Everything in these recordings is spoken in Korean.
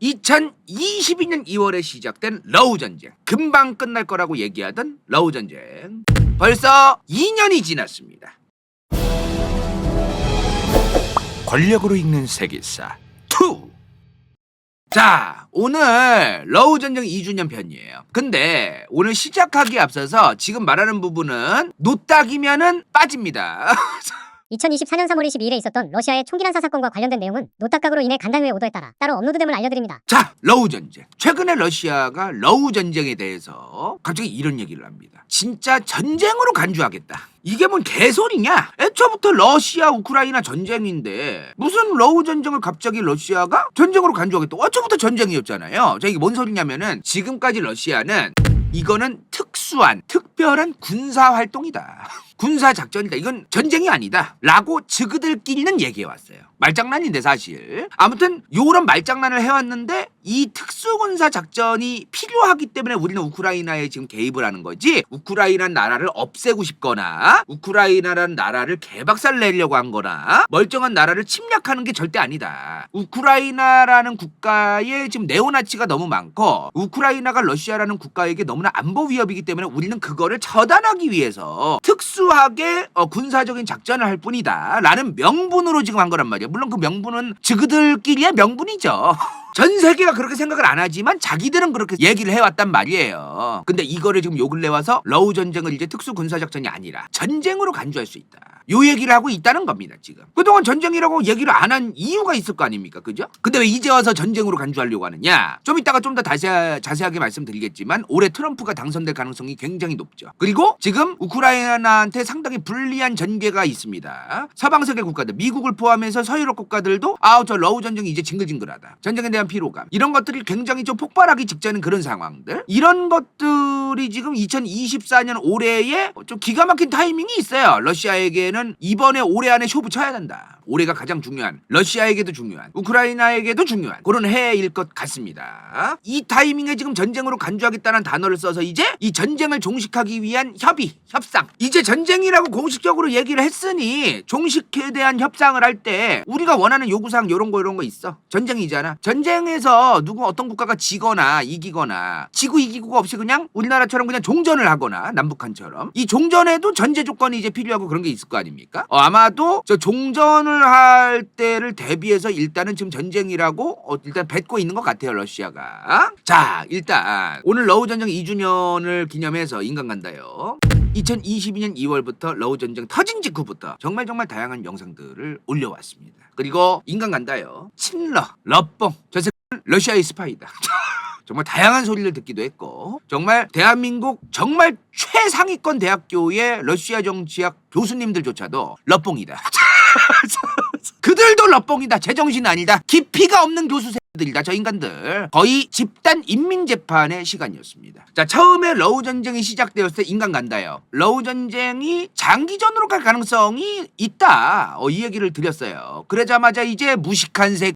2022년 2월에 시작된 러우 전쟁. 금방 끝날 거라고 얘기하던 러우 전쟁. 벌써 2년이 지났습니다. 권력으로 읽는 세계사 2. 자, 오늘 러우 전쟁 2주년 편이에요. 근데 오늘 시작하기에 앞서서 지금 말하는 부분은 노딱이면은 빠집니다. 2024년 3월 22일에 있었던 러시아의 총기 난사 사건과 관련된 내용은 노딱각으로 인해 간담회 오더에 따라 따로 업로드됨을 알려드립니다. 자, 러우 전쟁. 최근에 러시아가 러우 전쟁에 대해서 갑자기 이런 얘기를 합니다. 진짜 전쟁으로 간주하겠다. 이게 뭔 개소리냐? 애초부터 러시아 우크라이나 전쟁인데 무슨 러우 전쟁을 갑자기 러시아가 전쟁으로 간주하겠다. 애초부터 전쟁이었잖아요. 자, 이게 뭔 소리냐면은 지금까지 러시아는 이거는 특수한 특별한 군사 활동이다. 군사 작전이다. 이건 전쟁이 아니다. 라고 저그들끼리는 얘기해왔어요. 말장난인데 사실. 아무튼 요런 말장난을 해왔는데 이 특수군사 작전이 필요하기 때문에 우리는 우크라이나에 지금 개입을 하는 거지, 우크라이나 나라를 없애고 싶거나 우크라이나라는 나라를 개박살 내려고 한 거나 멀쩡한 나라를 침략하는 게 절대 아니다. 우크라이나라는 국가에 지금 네오나치가 너무 많고 우크라이나가 러시아라는 국가에게 너무나 안보 위협이기 때문에 우리는 그거를 처단하기 위해서 특수하게 군사적인 작전을 할 뿐이다 라는 명분으로 지금 한 거란 말이야. 물론 그 명분은 저그들끼리의 명분이죠. 전 세계가 그렇게 생각을 안 하지만 자기들은 그렇게 얘기를 해왔단 말이에요. 근데 이거를 지금 요 근래 와서 러우 전쟁을 이제 특수 군사작전이 아니라 전쟁으로 간주할 수 있다, 요 얘기를 하고 있다는 겁니다. 지금 그동안 전쟁이라고 얘기를 안 한 이유가 있을 거 아닙니까? 그죠? 근데 왜 이제 와서 전쟁으로 간주하려고 하느냐? 좀 이따가 좀 더 자세하게 말씀드리겠지만 올해 트럼프가 당선될 가능성이 굉장히 높죠. 그리고 지금 우크라이나한테 상당히 불리한 전개가 있습니다. 서방세계 국가들, 미국을 포함해서 서유럽 국가들도 저 러우 전쟁이 이제 징글징글하다, 전쟁에 대한 피로감, 이런 것들이 굉장히 좀 폭발하기 직전인 그런 상황들, 이런 것들이 지금 2024년 올해에 좀 기가 막힌 타이밍이 있어요. 러시아에게는 이번에 올해 안에 쇼부 쳐야 된다. 올해가 가장 중요한, 러시아에게도 중요한, 우크라이나에게도 중요한 그런 해일 것 같습니다. 이 타이밍에 지금 전쟁으로 간주하겠다는 단어를 써서 이제 이 전쟁을 종식하기 위한 협상, 이제 전쟁이라고 공식적으로 얘기를 했으니 종식에 대한 협상을 할 때 우리가 원하는 요구사항 요런 거 있어. 전쟁이잖아. 전쟁에서 어떤 국가가 지거나 이기거나, 지고 이기고가 없이 그냥 우리나라처럼 그냥 종전을 하거나 남북한처럼, 이 종전에도 전제 조건이 이제 필요하고 그런 게 있을 거 아닙니까? 아마도 저 종전을 할 때를 대비해서 일단은 지금 전쟁이라고 일단 뱉고 있는 것 같아요, 러시아가. 자, 일단 오늘 러우 전쟁 2주년을 기념해서 인간간다요, 2022년 2월부터 러우 전쟁 터진 직후부터 정말 다양한 영상들을 올려왔습니다. 그리고 인간간다요, 친러, 러뽕, 저 새끼는 러시아의 스파이다. 정말 다양한 소리를 듣기도 했고, 정말 대한민국 정말 최상위권 대학교의 러시아 정치학 교수님들조차도 러뽕이다. 그들도 러뽕이다. 제정신 아니다. 깊이가 없는 교수 들이다. 저 인간들 거의 집단 인민재판의 시간이었습니다. 자, 처음에 러우 전쟁이 시작되었을 때 인간 간다요, 러우 전쟁이 장기전으로 갈 가능성이 있다, 이 얘기를 드렸어요. 그러자마자 이제 무식한 새끼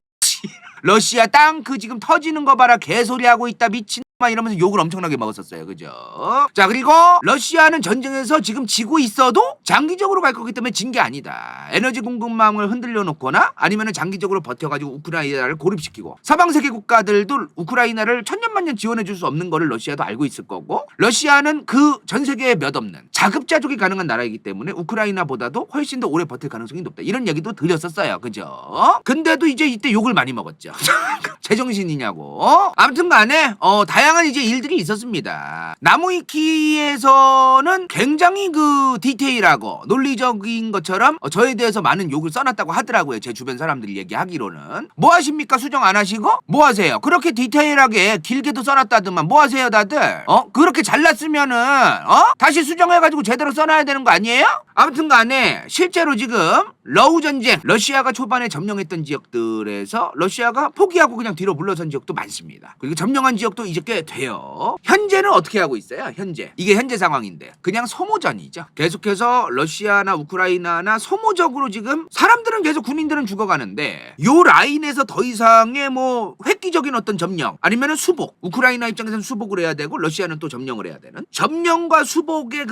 러시아 땅 지금 터지는 거 봐라, 개소리하고 있다, 미친 막 이러면서 욕을 엄청나게 먹었었어요. 그죠? 자, 그리고 러시아는 전쟁에서 지금 지고 있어도 장기적으로 갈 거기 때문에 진 게 아니다. 에너지 공급망을 흔들려 놓거나 아니면은 장기적으로 버텨가지고 우크라이나를 고립시키고, 서방세계 국가들도 우크라이나를 천년만년 지원해 줄 수 없는 거를 러시아도 알고 있을 거고, 러시아는 그 전 세계에 몇 없는 자급자족이 가능한 나라이기 때문에 우크라이나보다도 훨씬 더 오래 버틸 가능성이 높다, 이런 얘기도 드렸었어요. 그죠? 근데도 이제 이때 욕을 많이 먹었죠. 제정신이냐고. 아무튼 간에 다양한 이제 일들이 있었습니다. 나무위키에서는 굉장히 디테일하고 논리적인 것처럼 저에 대해서 많은 욕을 써놨다고 하더라고요. 제 주변 사람들이 얘기하기로는. 뭐 하십니까? 수정 안 하시고? 뭐 하세요? 그렇게 디테일하게 길게도 써놨다더만 뭐 하세요 다들? 그렇게 잘났으면은 다시 수정해가지고 제대로 써놔야 되는 거 아니에요? 아무튼 간에 실제로 지금 러우 전쟁, 러시아가 초반에 점령했던 지역들에서 러시아가 포기하고 그냥 뒤로 물러선 지역도 많습니다. 그리고 점령한 지역도 이제 꽤 돼요. 현재는 어떻게 하고 있어요? 이게 현재 상황인데 그냥 소모전이죠. 계속해서 러시아나 우크라이나나 소모적으로 지금 사람들은 계속, 군인들은 죽어가는데 요 라인에서 더 이상의 뭐 획기적인 어떤 점령 아니면은 수복, 우크라이나 입장에서는 수복을 해야 되고 러시아는 또 점령을 해야 되는, 점령과 수복의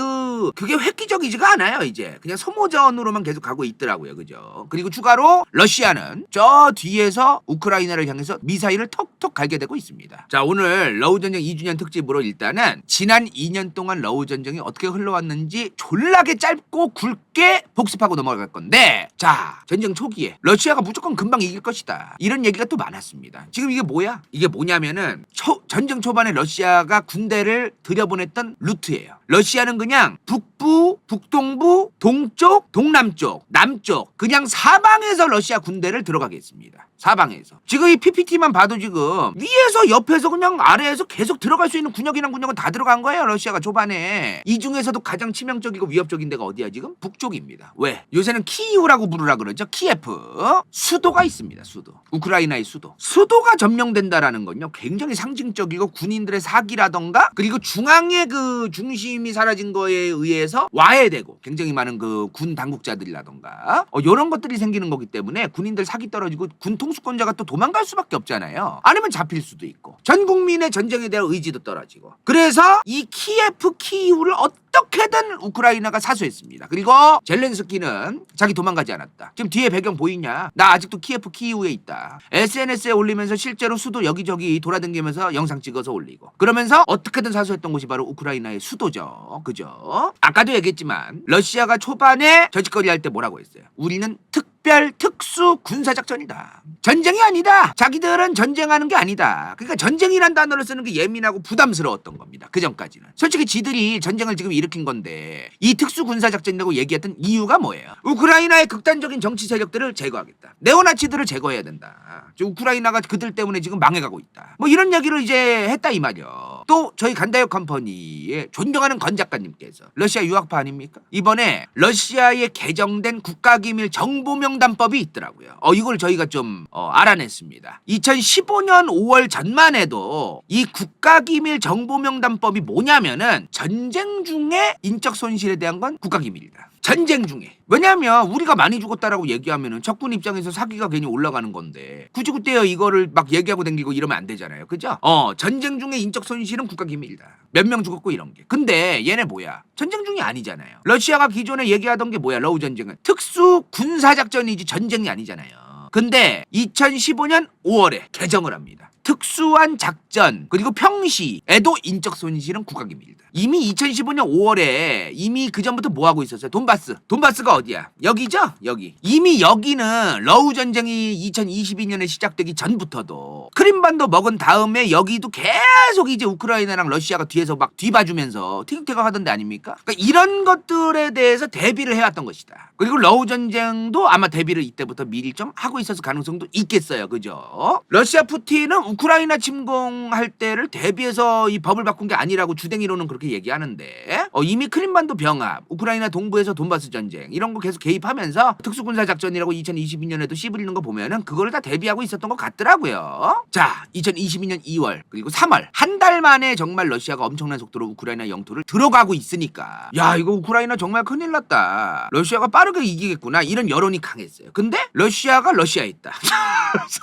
그게 획기적이지가 않아요. 이제 그냥 소모전으로만 계속 가고 있더라고요. 있다고요. 그죠? 그리고 추가로 러시아는 저 뒤에서 우크라이나를 향해서 미사일을 톡톡 갈게 되고 있습니다. 자, 오늘 러우전쟁 2주년 특집으로 일단은 지난 2년 동안 러우전쟁이 어떻게 흘러왔는지 졸라게 짧고 굵게 복습하고 넘어갈 건데, 자, 전쟁 초기에 러시아가 무조건 금방 이길 것이다, 이런 얘기가 또 많았습니다. 지금 이게 뭐야? 이게 뭐냐면은 전쟁 초반에 러시아가 군대를 들여보냈던 루트예요. 러시아는 그냥 북부, 북동부, 동쪽, 동남쪽, 남쪽 그냥 사방에서 러시아 군대를 들어가게 했습니다. 사방에서. 지금 이 PPT만 봐도 지금 위에서 옆에서 그냥 아래에서 계속 들어갈 수 있는 군역이란 군역은 다 들어간 거예요. 러시아가 초반에. 이 중에서도 가장 치명적이고 위협적인 데가 어디야 지금? 북쪽입니다. 왜? 요새는 키이우라고 부르라 그러죠. 키예프. 수도가 있습니다. 수도. 우크라이나의 수도. 수도가 점령된다라는 건요, 굉장히 상징적이고 군인들의 사기라던가 그리고 중앙의 그 중심이 사라진 거에 의해서 와해되고 굉장히 많은 그 군 당국자들이라던가 이런 것들이 생기는 거기 때문에 군인들 사기 떨어지고 군 통수권자가 또 도망갈 수밖에 없잖아요. 아니면 잡힐 수도 있고 전 국민의 전쟁에 대한 의지도 떨어지고. 그래서 이 키예프 키이우를 어떻게든 우크라이나가 사수했습니다. 그리고 젤렌스키는 자기 도망가지 않았다. 지금 뒤에 배경 보이냐? 나 아직도 키예프 키이우에 있다. SNS에 올리면서 실제로 수도 여기저기 돌아다니면서 영상 찍어서 올리고, 그러면서 어떻게든 사수했던 곳이 바로 우크라이나의 수도죠. 그죠? 아까도 얘기했지만 러시아가 초반에 저짓거리 할 때 뭐라고 했어요? 우리는 특별 특수 군사작전이다. 전쟁이 아니다. 자기들은 전쟁하는 게 아니다. 그러니까 전쟁이란 단어를 쓰는 게 예민하고 부담스러웠던 겁니다. 그 전까지는. 솔직히 지들이 전쟁을 지금 일으킨 건데 이 특수 군사작전이라고 얘기했던 이유가 뭐예요? 우크라이나의 극단적인 정치 세력들을 제거하겠다. 네오나치들을 제거해야 된다. 우크라이나가 그들 때문에 지금 망해가고 있다. 뭐 이런 얘기를 이제 했다 이 말이요. 또 저희 간다요 컴퍼니의 존경하는 건 작가님께서 러시아 유학파 아닙니까? 이번에 러시아에 개정된 국가기밀 정보명단법이 있더라고요. 이걸 저희가 좀 알아냈습니다. 2015년 5월 전만 해도 이 국가기밀 정보명단법이 뭐냐면은 전쟁 중에 인적 손실에 대한 건 국가기밀이다. 전쟁 중에. 왜냐하면 우리가 많이 죽었다라고 얘기하면은 적군 입장에서 사기가 괜히 올라가는 건데 굳이 그때요 이거를 막 얘기하고 댕기고 이러면 안 되잖아요. 그죠? 전쟁 중에 인적 손실은 국가기밀이다. 몇 명 죽었고 이런 게. 근데 얘네 뭐야? 전쟁 중이 아니잖아요. 러시아가 기존에 얘기하던 게 뭐야? 러우 전쟁은 특수 군사작전이지 전쟁이 아니잖아요. 근데 2015년 5월에 개정을 합니다. 특수한 작전 그리고 평시에도 인적 손실은 국가기밀이다. 이미 2015년 5월에 이미 그 전부터 뭐 하고 있었어요? 돈바스가 어디야? 여기죠? 여기. 이미 여기는 러우 전쟁이 2022년에 시작되기 전부터도 크림반도 먹은 다음에 여기도 계속 이제 우크라이나랑 러시아가 뒤에서 막 뒤봐주면서 티격태격 하던 데 아닙니까? 그러니까 이런 것들에 대해서 대비를 해왔던 것이다. 그리고 러우 전쟁도 아마 대비를 이때부터 미리 좀 하고 있었을 가능성도 있겠어요. 그죠? 러시아 푸틴은 우크라이나 침공할 때를 대비해서 이 법을 바꾼 게 아니라고 주댕이로는 그렇게 얘기하는데 이미 크림반도 병합, 우크라이나 동부에서 돈바스 전쟁 이런 거 계속 개입하면서 특수군사작전이라고 2022년에도 씨부리는 거 보면은 그거를 다 대비하고 있었던 것 같더라고요. 자, 2022년 2월 그리고 3월 한 달 만에 정말 러시아가 엄청난 속도로 우크라이나 영토를 들어가고 있으니까 야 이거 우크라이나 정말 큰일 났다. 러시아가 빠르게 이기겠구나 이런 여론이 강했어요. 근데 러시아가 러시아에 있다.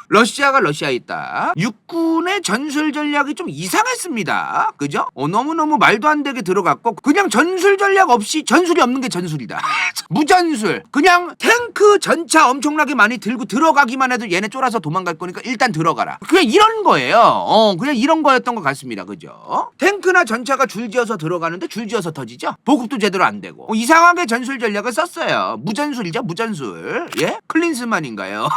러시아가 러시아에 있다. 육군의 전술 전략이 좀 이상했습니다. 그죠? 너무너무 말도 안 되게 들어갔고 그냥 전술 전략 없이 전술이 없는 게 전술이다. 무전술. 그냥 탱크 전차 엄청나게 많이 들고 들어가기만 해도 얘네 쫄아서 도망갈 거니까 일단 들어가라. 그냥 이런 거예요. 그냥 이런 거였던 것 같습니다. 그죠? 탱크나 전차가 줄지어서 들어가는데 줄지어서 터지죠? 보급도 제대로 안 되고 이상하게 전술 전략을 썼어요. 무전술이죠. 무전술. 예? 클린스만인가요?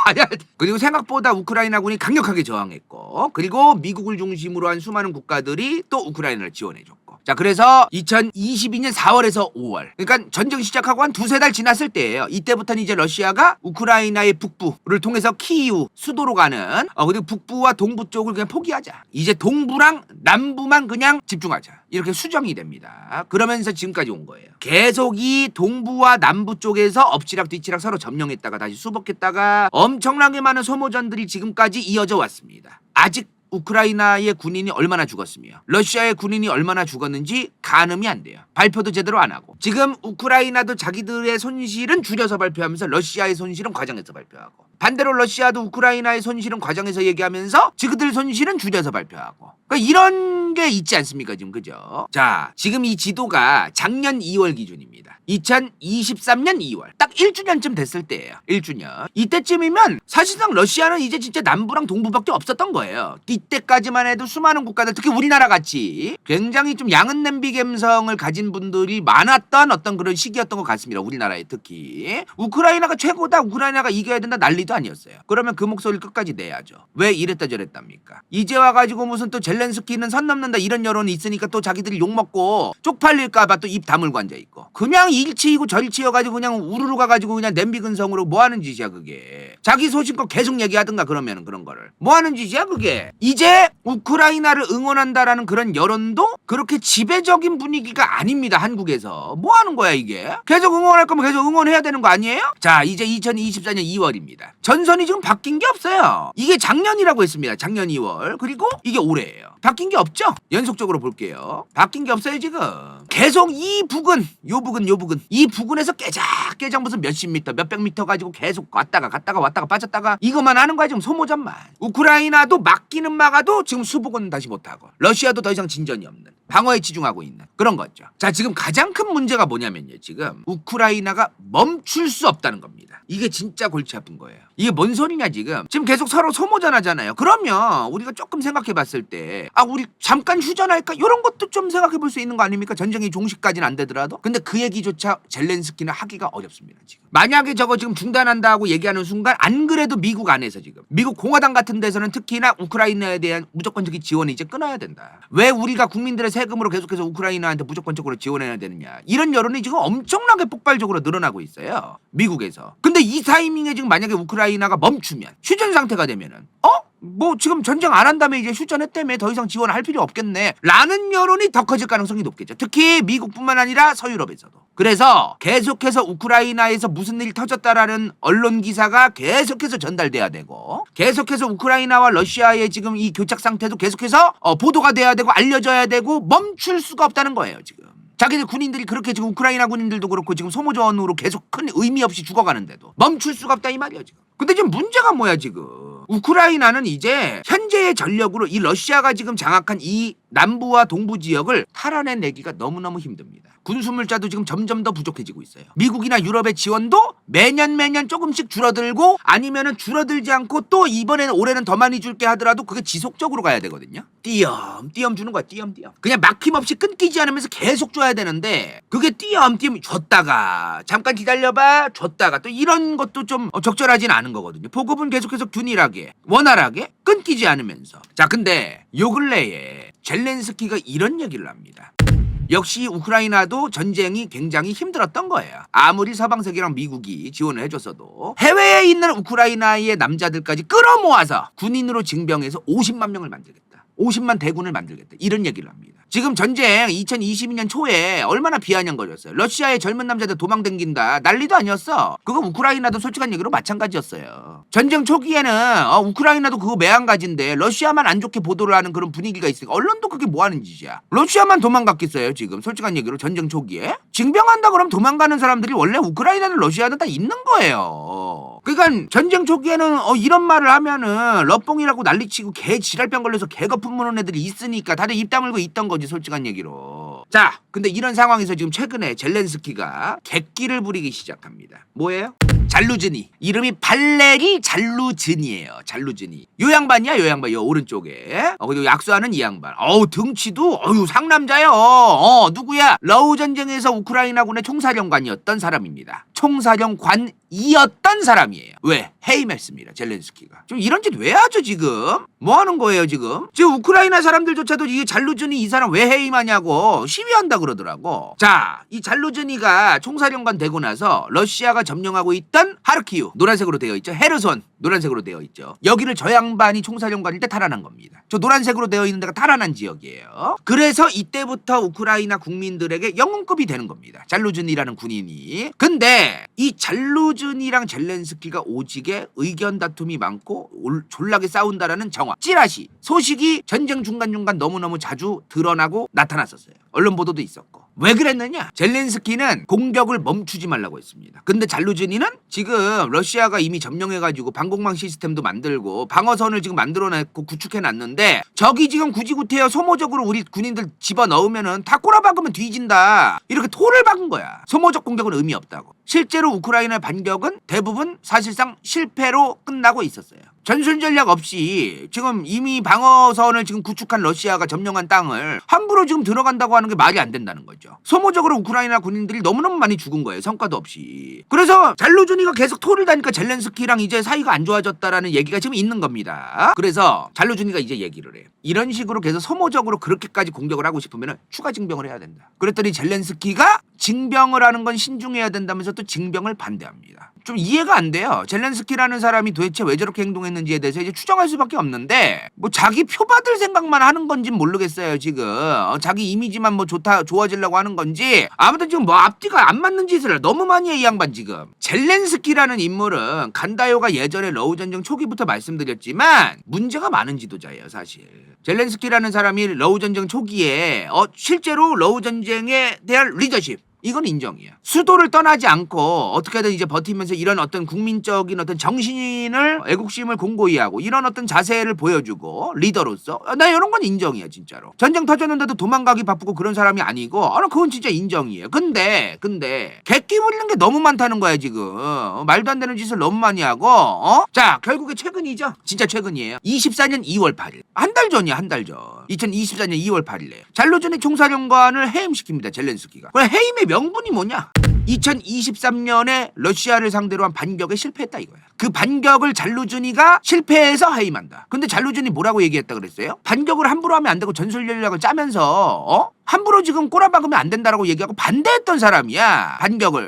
그리고 생각보다 우크라이나군이 강력하게 저항했고 그리고 미국을 중심으로 한 수많은 국가들이 또 우크라이나를 지원해줬고 자 그래서 2022년 4월에서 5월 그러니까 전쟁 시작하고 한 두세 달 지났을 때예요. 이때부터는 이제 러시아가 우크라이나의 북부를 통해서 키이우 수도로 가는 그리고 북부와 동부 쪽을 그냥 포기하자. 이제 동부랑 남부만 그냥 집중하자. 이렇게 수정이 됩니다. 그러면서 지금까지 온 거예요. 계속 이 동부와 남부 쪽에서 엎치락 뒤치락 서로 점령했다가 다시 수복했다가 엄청나게 많은 소모전들이 지금까지 이어져 왔습니다. 아직 우크라이나의 군인이 얼마나 죽었으며 러시아의 군인이 얼마나 죽었는지 가늠이 안 돼요. 발표도 제대로 안 하고 지금 우크라이나도 자기들의 손실은 줄여서 발표하면서 러시아의 손실은 과장해서 발표하고 반대로 러시아도 우크라이나의 손실은 과장해서 얘기하면서 지그들 손실은 줄여서 발표하고 그러니까 이런 게 있지 않습니까 지금, 그죠? 자, 지금 이 지도가 작년 2월 기준입니다. 2023년 2월 딱 1주년쯤 됐을 때예요. 1주년 이때쯤이면 사실상 러시아는 이제 진짜 남부랑 동부밖에 없었던 거예요. 이때까지만 해도 수많은 국가들, 특히 우리나라 같이 굉장히 좀 양은 냄비 감성을 가진 분들이 많았던 어떤 그런 시기였던 것 같습니다. 우리나라에 특히 우크라이나가 최고다, 우크라이나가 이겨야 된다 난리도 아니었어요. 그러면 그 목소리를 끝까지 내야죠. 왜 이랬다 저랬답니까? 이제 와가지고 무슨 또 젤렌스키는 선 넘는다 이런 여론이 있으니까 또 자기들이 욕먹고 쪽팔릴까봐 또 입 다물고 앉아있고, 그냥 일치이고 절치여가지고 그냥 우르르 가가지고 그냥 냄비 근성으로 뭐 하는 짓이야 그게. 자기 소신껏 계속 얘기하든가 그러면 그런 거를 뭐 하는 짓이야 그게. 이제 우크라이나를 응원한다라는 그런 여론도 그렇게 지배적인 분위기가 아닙니다. 한국에서 뭐 하는 거야 이게. 계속 응원할 거면 계속 응원해야 되는 거 아니에요? 자, 이제 2024년 2월입니다 전선이 지금 바뀐 게 없어요. 이게 작년이라고 했습니다. 작년 2월. 그리고 이게 올해예요. 바뀐 게 없죠? 연속적으로 볼게요. 바뀐 게 없어요 지금. 계속 이 부근, 요 부근 이 부근에서 깨작깨작 무슨 몇십 미터 몇백 미터 가지고 계속 갔다가 왔다가 빠졌다가 이것만 하는 거야 지금. 소모전만. 우크라이나도 막기는 막아도 지금 수복은 다시 못하고, 러시아도 더 이상 진전이 없는, 방어에 치중하고 있는 그런 거죠. 자, 지금 가장 큰 문제가 뭐냐면요, 지금 우크라이나가 멈출 수 없다는 겁니다. 이게 진짜 골치 아픈 거예요. 이게 뭔 소리냐 지금 계속 서로 소모전 하잖아요. 그러면 우리가 조금 생각해 봤을 때, 아, 우리 잠깐 휴전할까, 이런 것도 좀 생각해 볼 수 있는 거 아닙니까? 전쟁이 종식까지는 안 되더라도. 근데 그 얘기조차 젤렌스키는 하기가 어렵습니다 지금. 만약에 저거 지금 중단한다고 얘기하는 순간, 안 그래도 미국 안에서 지금 미국 공화당 같은 데서는 특히나 우크라이나에 대한 무조건적인 지원이 이제 끊어야 된다. 왜 우리가 국민들의 세금으로 계속해서 우크라이나한테 무조건적으로 지원해야 되느냐, 이런 여론이 지금 엄청나게 폭발적으로 늘어나고 있어요 미국에서. 근데 이 타이밍에 지금 만약에 우크라이나가 멈추면, 휴전 상태가 되면은 뭐 지금 전쟁 안 한다며 이제 휴전했다며 더 이상 지원할 필요 없겠네 라는 여론이 더 커질 가능성이 높겠죠. 특히 미국뿐만 아니라 서유럽에서도. 그래서 계속해서 우크라이나에서 무슨 일이 터졌다라는 언론 기사가 계속해서 전달돼야 되고, 계속해서 우크라이나와 러시아의 지금 이 교착 상태도 계속해서 보도가 돼야 되고 알려져야 되고, 멈출 수가 없다는 거예요 지금. 자기들 군인들이 그렇게 지금 우크라이나 군인들도 그렇고 지금 소모전으로 계속 큰 의미 없이 죽어가는데도 멈출 수가 없다 이 말이야 지금. 근데 지금 문제가 뭐야 지금. 우크라이나는 이제 현재의 전력으로 이 러시아가 지금 장악한 이 남부와 동부 지역을 탈환해내기가 너무너무 힘듭니다. 군수물자도 지금 점점 더 부족해지고 있어요. 미국이나 유럽의 지원도 매년 조금씩 줄어들고, 아니면은 줄어들지 않고 또 이번에는 올해는 더 많이 줄게 하더라도 그게 지속적으로 가야 되거든요. 띄엄띄엄 주는 거야. 띄엄띄엄. 그냥 막힘없이 끊기지 않으면서 계속 줘야 되는데, 그게 띄엄띄엄 줬다가 잠깐 기다려봐 줬다가 또 이런 것도 좀 적절하진 않은 거거든요. 보급은 계속해서 균일하게 원활하게 끊기지 않으면서. 자, 근데 요 근래에 젤렌스키가 이런 얘기를 합니다. 역시 우크라이나도 전쟁이 굉장히 힘들었던 거예요. 아무리 서방 세계랑 미국이 지원을 해줬어도 해외에 있는 우크라이나의 남자들까지 끌어모아서 군인으로 징병해서 50만 명을 만들겠다. 50만 대군을 만들겠다. 이런 얘기를 합니다. 지금 전쟁 2022년 초에 얼마나 비아냥거렸어요. 러시아의 젊은 남자들 도망댕긴다 난리도 아니었어. 그거 우크라이나도 솔직한 얘기로 마찬가지였어요. 전쟁 초기에는 우크라이나도 그거 매한가지인데 러시아만 안 좋게 보도를 하는 그런 분위기가 있으니까 언론도 그게 뭐 하는 짓이야. 러시아만 도망갔겠어요 지금 솔직한 얘기로. 전쟁 초기에 징병한다 그러면 도망가는 사람들이 원래 우크라이나는 러시아는 다 있는 거예요. 그러니까 전쟁 초기에는 이런 말을 하면은 러뽕이라고 난리치고 개 지랄병 걸려서 개거품 무는 애들이 있으니까 다들 입 다물고 있던 거지 솔직한 얘기로. 자, 근데 이런 상황에서 지금 최근에 젤렌스키가 객기를 부리기 시작합니다. 뭐예요? 잘루즈니. 이름이 발레리 잘루즈니예요. 잘루즈니. 요 양반이야, 요 양반. 요 오른쪽에. 그리고 약수하는 이 양반. 등치도 상남자요. 누구야? 러우 전쟁에서 우크라이나군의 총사령관이었던 사람입니다. 총사령관이었던 사람이에요. 왜? 해임했습니다. 젤렌스키가. 좀 이런 짓 왜 하죠 지금? 뭐 하는 거예요 지금? 지금 우크라이나 사람들조차도 이 잘루즈니 이 사람 왜 해임하냐고 시위한다 그러더라고. 자, 이 잘루즈니가 총사령관 되고 나서 러시아가 점령하고 있던 하르키우, 노란색으로 되어 있죠. 헤르손, 노란색으로 되어 있죠. 여기를 저 양반이 총사령관일 때 탈환한 겁니다. 저 노란색으로 되어 있는 데가 탈환한 지역이에요. 그래서 이때부터 우크라이나 국민들에게 영웅급이 되는 겁니다. 잘루즈니라는 군인이. 근데 이 잘루즈니랑 젤렌스키가 오지게 의견 다툼이 많고 졸라게 싸운다라는 정황, 찌라시, 소식이 전쟁 중간중간 너무너무 자주 드러나고 나타났었어요. 언론 보도도 있었고. 왜 그랬느냐? 젤렌스키는 공격을 멈추지 말라고 했습니다. 근데 잘루즈니는 지금 러시아가 이미 점령해가지고 방공망 시스템도 만들고 방어선을 지금 만들어냈고 구축해놨는데 적이 지금 굳이 구태여 소모적으로 우리 군인들 집어넣으면은 다 꼬라박으면 뒤진다. 이렇게 토를 박은 거야. 소모적 공격은 의미 없다고. 실제로 우크라이나의 반격은 대부분 사실상 실패로 끝나고 있었어요. 전술 전략 없이 지금 이미 방어선을 지금 구축한 러시아가 점령한 땅을 함부로 지금 들어간다고 하는 게 말이 안 된다는 거죠. 소모적으로 우크라이나 군인들이 너무너무 많이 죽은 거예요. 성과도 없이. 그래서 잘루즈니가 계속 토를 다니까 젤렌스키랑 이제 사이가 안 좋아졌다라는 얘기가 지금 있는 겁니다. 그래서 잘루즈니가 이제 얘기를 해요. 이런 식으로 계속 소모적으로 그렇게까지 공격을 하고 싶으면 추가 징병을 해야 된다. 그랬더니 젤렌스키가 징병을 하는 건 신중해야 된다면서 또 징병을 반대합니다. 좀 이해가 안 돼요. 젤렌스키라는 사람이 도대체 왜 저렇게 행동했는지에 대해서 이제 추정할 수밖에 없는데 뭐 자기 표 받을 생각만 하는 건진 모르겠어요. 지금 자기 이미지만 뭐 좋아지려고 하는 건지 아무튼 지금 뭐 앞뒤가 안 맞는 짓을 너무 많이 해 이 양반 지금. 젤렌스키라는 인물은 간다요가 예전에 러우 전쟁 초기부터 말씀드렸지만 문제가 많은 지도자예요 사실. 젤렌스키라는 사람이 러우 전쟁 초기에 실제로 러우 전쟁에 대한 리더십 이건 인정이에요. 수도를 떠나지 않고 어떻게든 이제 버티면서 이런 어떤 국민적인 어떤 정신을 애국심을 공고히 하고 이런 어떤 자세를 보여주고 리더로서 나 이런 건 인정이에요 진짜로. 전쟁 터졌는데도 도망가기 바쁘고 그런 사람이 아니고 그건 진짜 인정이에요. 근데 객기 부리는 게 너무 많다는 거야 지금. 말도 안 되는 짓을 너무 많이 하고 자 결국에 최근이죠. 진짜 최근이에요. 24년 2월 8일 한 달 전이야 한 달 전. 2024년 2월 8일에 잘루즈니 총사령관을 해임시킵니다 젤렌스키가. 그래 해임의 명분이 뭐냐? 2023년에 러시아를 상대로 한 반격에 실패했다 이거야. 그 반격을 잘루즈니가 실패해서 해임한다. 근데 잘루즈니 뭐라고 얘기했다 그랬어요? 반격을 함부로 하면 안 되고 전술 전략을 짜면서 함부로 지금 꼬라박으면 안 된다라고 얘기하고 반대했던 사람이야.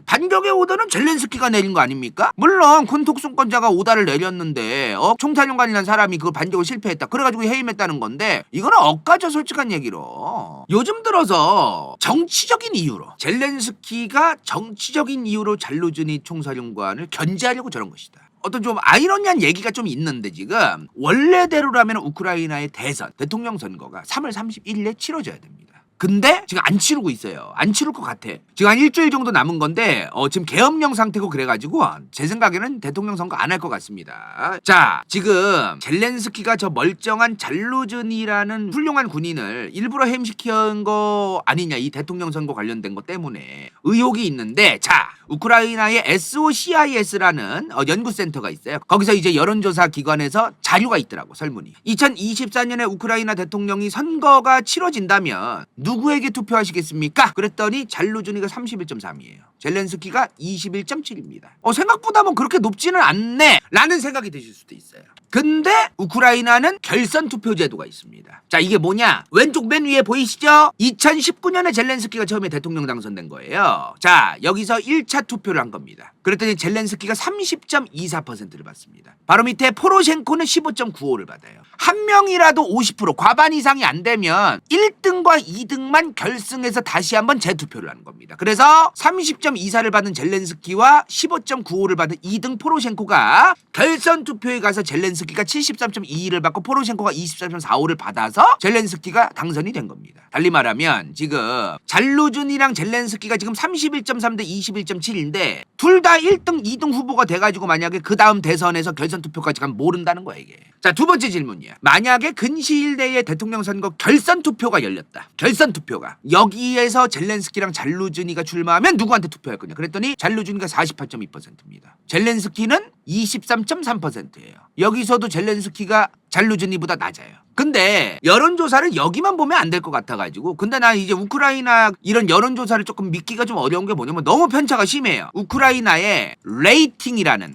반격의 오더는 젤렌스키가 내린 거 아닙니까? 물론 군 특수권자가 오더를 내렸는데 총사령관이라는 사람이 그 반격을 실패했다. 그래가지고 해임했다는 건데 이거는 엇가죠 솔직한 얘기로. 요즘 들어서 정치적인 이유로 젤렌스키가 정치적인 이유로 잘루즈니 총사령관을 견제하려고 저런 것이다. 어떤 좀 아이러니한 얘기가 좀 있는데 지금 원래대로라면 우크라이나의 대선 대통령 선거가 3월 31일에 치러져야 됩니다. 근데 지금 안 치르고 있어요. 안 치를 것 같아. 지금 한 일주일 정도 남은 건데 지금 계엄령 상태고 그래가지고 제 생각에는 대통령 선거 안 할 것 같습니다. 자 지금 젤렌스키가 저 멀쩡한 잘루즈니라는 훌륭한 군인을 일부러 해임시킨 거 아니냐 이 대통령 선거 관련된 거 때문에 의혹이 있는데 자 우크라이나의 SOCIS라는 연구센터가 있어요. 거기서 이제 여론조사 기관에서 자료가 있더라고 설문이. 2024년에 우크라이나 대통령이 선거가 치러진다면 누구에게 투표하시겠습니까? 그랬더니 잘루즈니가 31.3이에요. 젤렌스키가 21.7입니다. 생각보다 뭐 그렇게 높지는 않네 라는 생각이 드실 수도 있어요. 근데 우크라이나는 결선 투표 제도가 있습니다. 자 이게 뭐냐? 왼쪽 맨 위에 보이시죠? 2019년에 젤렌스키가 처음에 대통령 당선된 거예요. 자 여기서 1차 투표를 한 겁니다. 그랬더니 젤렌스키가 30.24%를 받습니다. 바로 밑에 포로셴코는 15.95를 받아요. 한 명이라도 50% 과반 이상이 안 되면 1등과 2등만 결승해서 다시 한번 재투표를 하는 겁니다. 그래서 30.24를 받은 젤렌스키와 15.95를 받은 2등 포로셴코가 결선 투표에 가서 젤렌스키가 73.22를 받고 포로셴코가 24.45를 받아서 젤렌스키가 당선이 된 겁니다. 달리 말하면 지금 잘루즈니랑 젤렌스키가 지금 31.3 대 21.7인데 둘 다 1등, 2등 후보가 돼가지고 만약에 그 다음 대선에서 결선 투표까지 가면 모른다는 거야 이게. 자, 두 번째 질문이야. 만약에 근시일 내에 대통령 선거 결선 투표가 열렸다. 결선 투표가. 여기에서 젤렌스키랑 잘루즈니가 출마하면 누구한테 투표할 거냐? 그랬더니 잘루즈니가 48.2%입니다. 젤렌스키는 23.3%예요. 여기서도 젤렌스키가 잘루즈니보다 낮아요. 근데 여론조사를 여기만 보면 안 될 것 같아가지고 근데 난 이제 우크라이나 이런 여론조사를 조금 믿기가 좀 어려운 게 뭐냐면 너무 편차가 심해요. 우크라이나의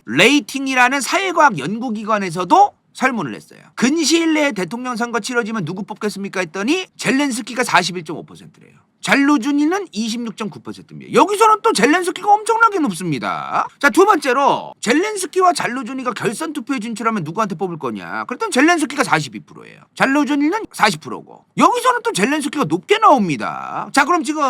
레이팅이라는 사회과학 연구기관에서도 설문을 했어요. 근시일 내에 대통령 선거 치러지면 누구 뽑겠습니까 했더니 젤렌스키가 41.5%래요. 잘루즈니는 26.9%입니다. 여기서는 또 젤렌스키가 엄청나게 높습니다. 자, 두 번째로 젤렌스키와 잘루즈니가 결선 투표에 진출하면 누구한테 뽑을 거냐? 그랬더니 젤렌스키가 42%예요. 잘루즈니는 40%고. 여기서는 또 젤렌스키가 높게 나옵니다. 자, 그럼 지금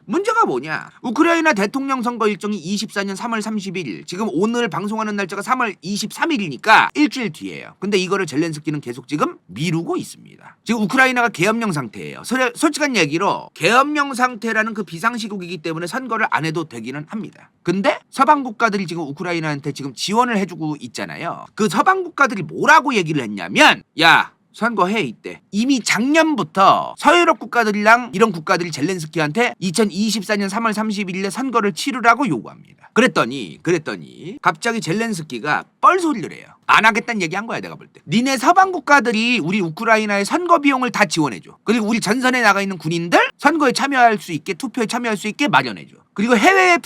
문제가 뭐냐? 우크라이나 대통령 선거 일정이 24년 3월 31일. 지금 오늘 방송하는 날짜가 3월 23일이니까 일주일 뒤에요. 근데 근데 이거를 젤렌스키는 계속 지금 미루고 있습니다. 지금 우크라이나가 계엄령 상태예요. 솔직한 얘기로 계엄령 상태라는 그 비상시국이기 때문에 선거를 안 해도 되기는 합니다. 근데 서방 국가들이 지금 우크라이나한테 지금 지원을 해주고 있잖아요. 그 서방 국가들이 뭐라고 얘기를 했냐면, 야, 선거해 이때. 이미 작년부터 서유럽 국가들이랑 이런 국가들이 젤렌스키한테 2024년 3월 31일에 선거를 치르라고 요구합니다. 그랬더니 갑자기 젤렌스키가 뻘소리를 해요. 안 하겠다는 얘기 한 거야, 내가 볼 때. 니네 서방 국가들이 우리 우크라이나의 선거 비용을 다 지원해줘. 그리고 우리 전선에 나가 있는 군인들 선거에 참여할 수 있게, 투표에 참여할 수 있게 마련해줘. 그리고 해외에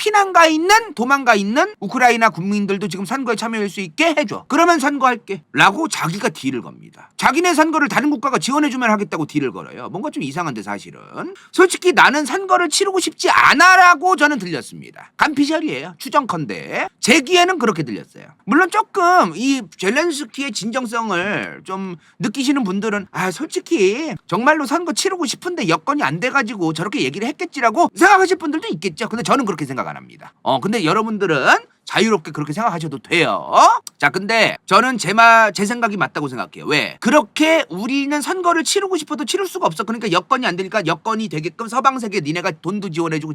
도망가 있는 우크라이나 국민들도 지금 선거에 참여할 수 있게 해줘. 그러면 선거할게 라고 자기가 딜을 겁니다. 자기네 선거를 다른 국가가 지원해주면 하겠다고 딜을 걸어요. 뭔가 좀 이상한데 사실은. 솔직히 나는 선거를 치르고 싶지 않아라고 저는 들렸습니다. 간피셜이에요. 추정컨대 제 귀에는 그렇게 들렸어요. 물론 조금 이 젤렌스키의 진정성을 좀 느끼시는 분들은 솔직히 정말로 선거 치르고 싶은데 여건이 안 돼가지고 저렇게 얘기를 했겠지라고 생각하실 분들도 있겠죠. 근데 저는 그렇게 생각 안 합니다. 근데 여러분들은 자유롭게 그렇게 생각하셔도 돼요. 자, 근데 저는 제 생각이 맞다고 생각해요. 왜? 그렇게 우리는 선거를 치르고 싶어도 치를 수가 없어. 그러니까 여건이 안 되니까 여건이 되게끔 서방 세계 니네가 돈도 지원해주고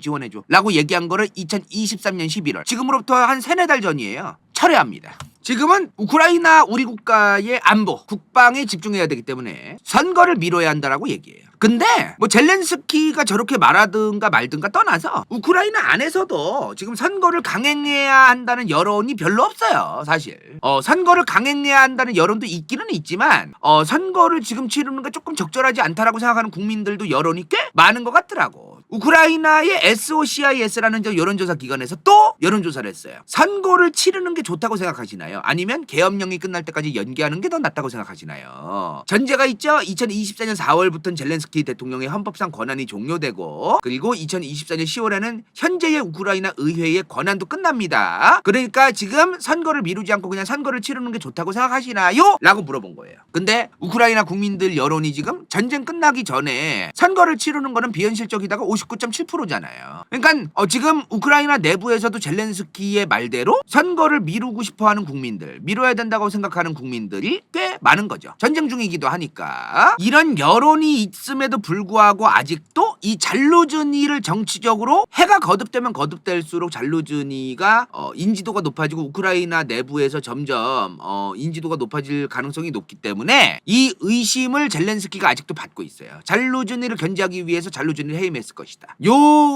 라고 얘기한 거를 2023년 11월 지금으로부터 한 3-4달 전이에요. 철회합니다. 지금은 우크라이나 우리 국가의 안보, 국방에 집중해야 되기 때문에 선거를 미뤄야 한다라고 얘기해요. 근데 뭐 젤렌스키가 저렇게 말하든가 말든가 떠나서 우크라이나 안에서도 지금 선거를 강행해야 한다는 여론이 별로 없어요, 사실. 선거를 강행해야 한다는 여론도 있기는 있지만 선거를 지금 치르는 게 조금 적절하지 않다라고 생각하는 국민들도 여론이 꽤 많은 것 같더라고. 우크라이나의 SOCIS라는 저 여론조사 기관에서 또 여론조사를 했어요. 선거를 치르는 게 좋다고 생각하시나요? 아니면 계엄령이 끝날 때까지 연기하는 게 더 낫다고 생각하시나요? 전제가 있죠. 2024년 4월부터는 젤렌스키 대통령의 헌법상 권한이 종료되고, 그리고 2024년 10월에는 현재의 우크라이나 의회의 권한도 끝납니다. 그러니까 지금 선거를 미루지 않고 그냥 선거를 치르는 게 좋다고 생각하시나요? 라고 물어본 거예요. 근데 우크라이나 국민들 여론이 지금 전쟁 끝나기 전에 선거를 치르는 거는 비현실적이다가 59.7%잖아요. 그러니까 지금 우크라이나 내부에서도 젤렌스키의 말대로 선거를 미루고 싶어하는 국민들, 미뤄야 된다고 생각하는 국민들이 꽤 많은 거죠. 전쟁 중이기도 하니까. 이런 여론이 있음에도 불구하고 아직도 이 잘루즈니를 정치적으로 해가 거듭되면 거듭될수록 잘루즈니가 인지도가 높아지고 우크라이나 내부에서 점점 인지도가 높아질 가능성이 높기 때문에 이 의심을 젤렌스키가 아직도 받고 있어요. 잘루즈니를 견제하기 위해서 잘루즈니를 해임했을 것이다. 요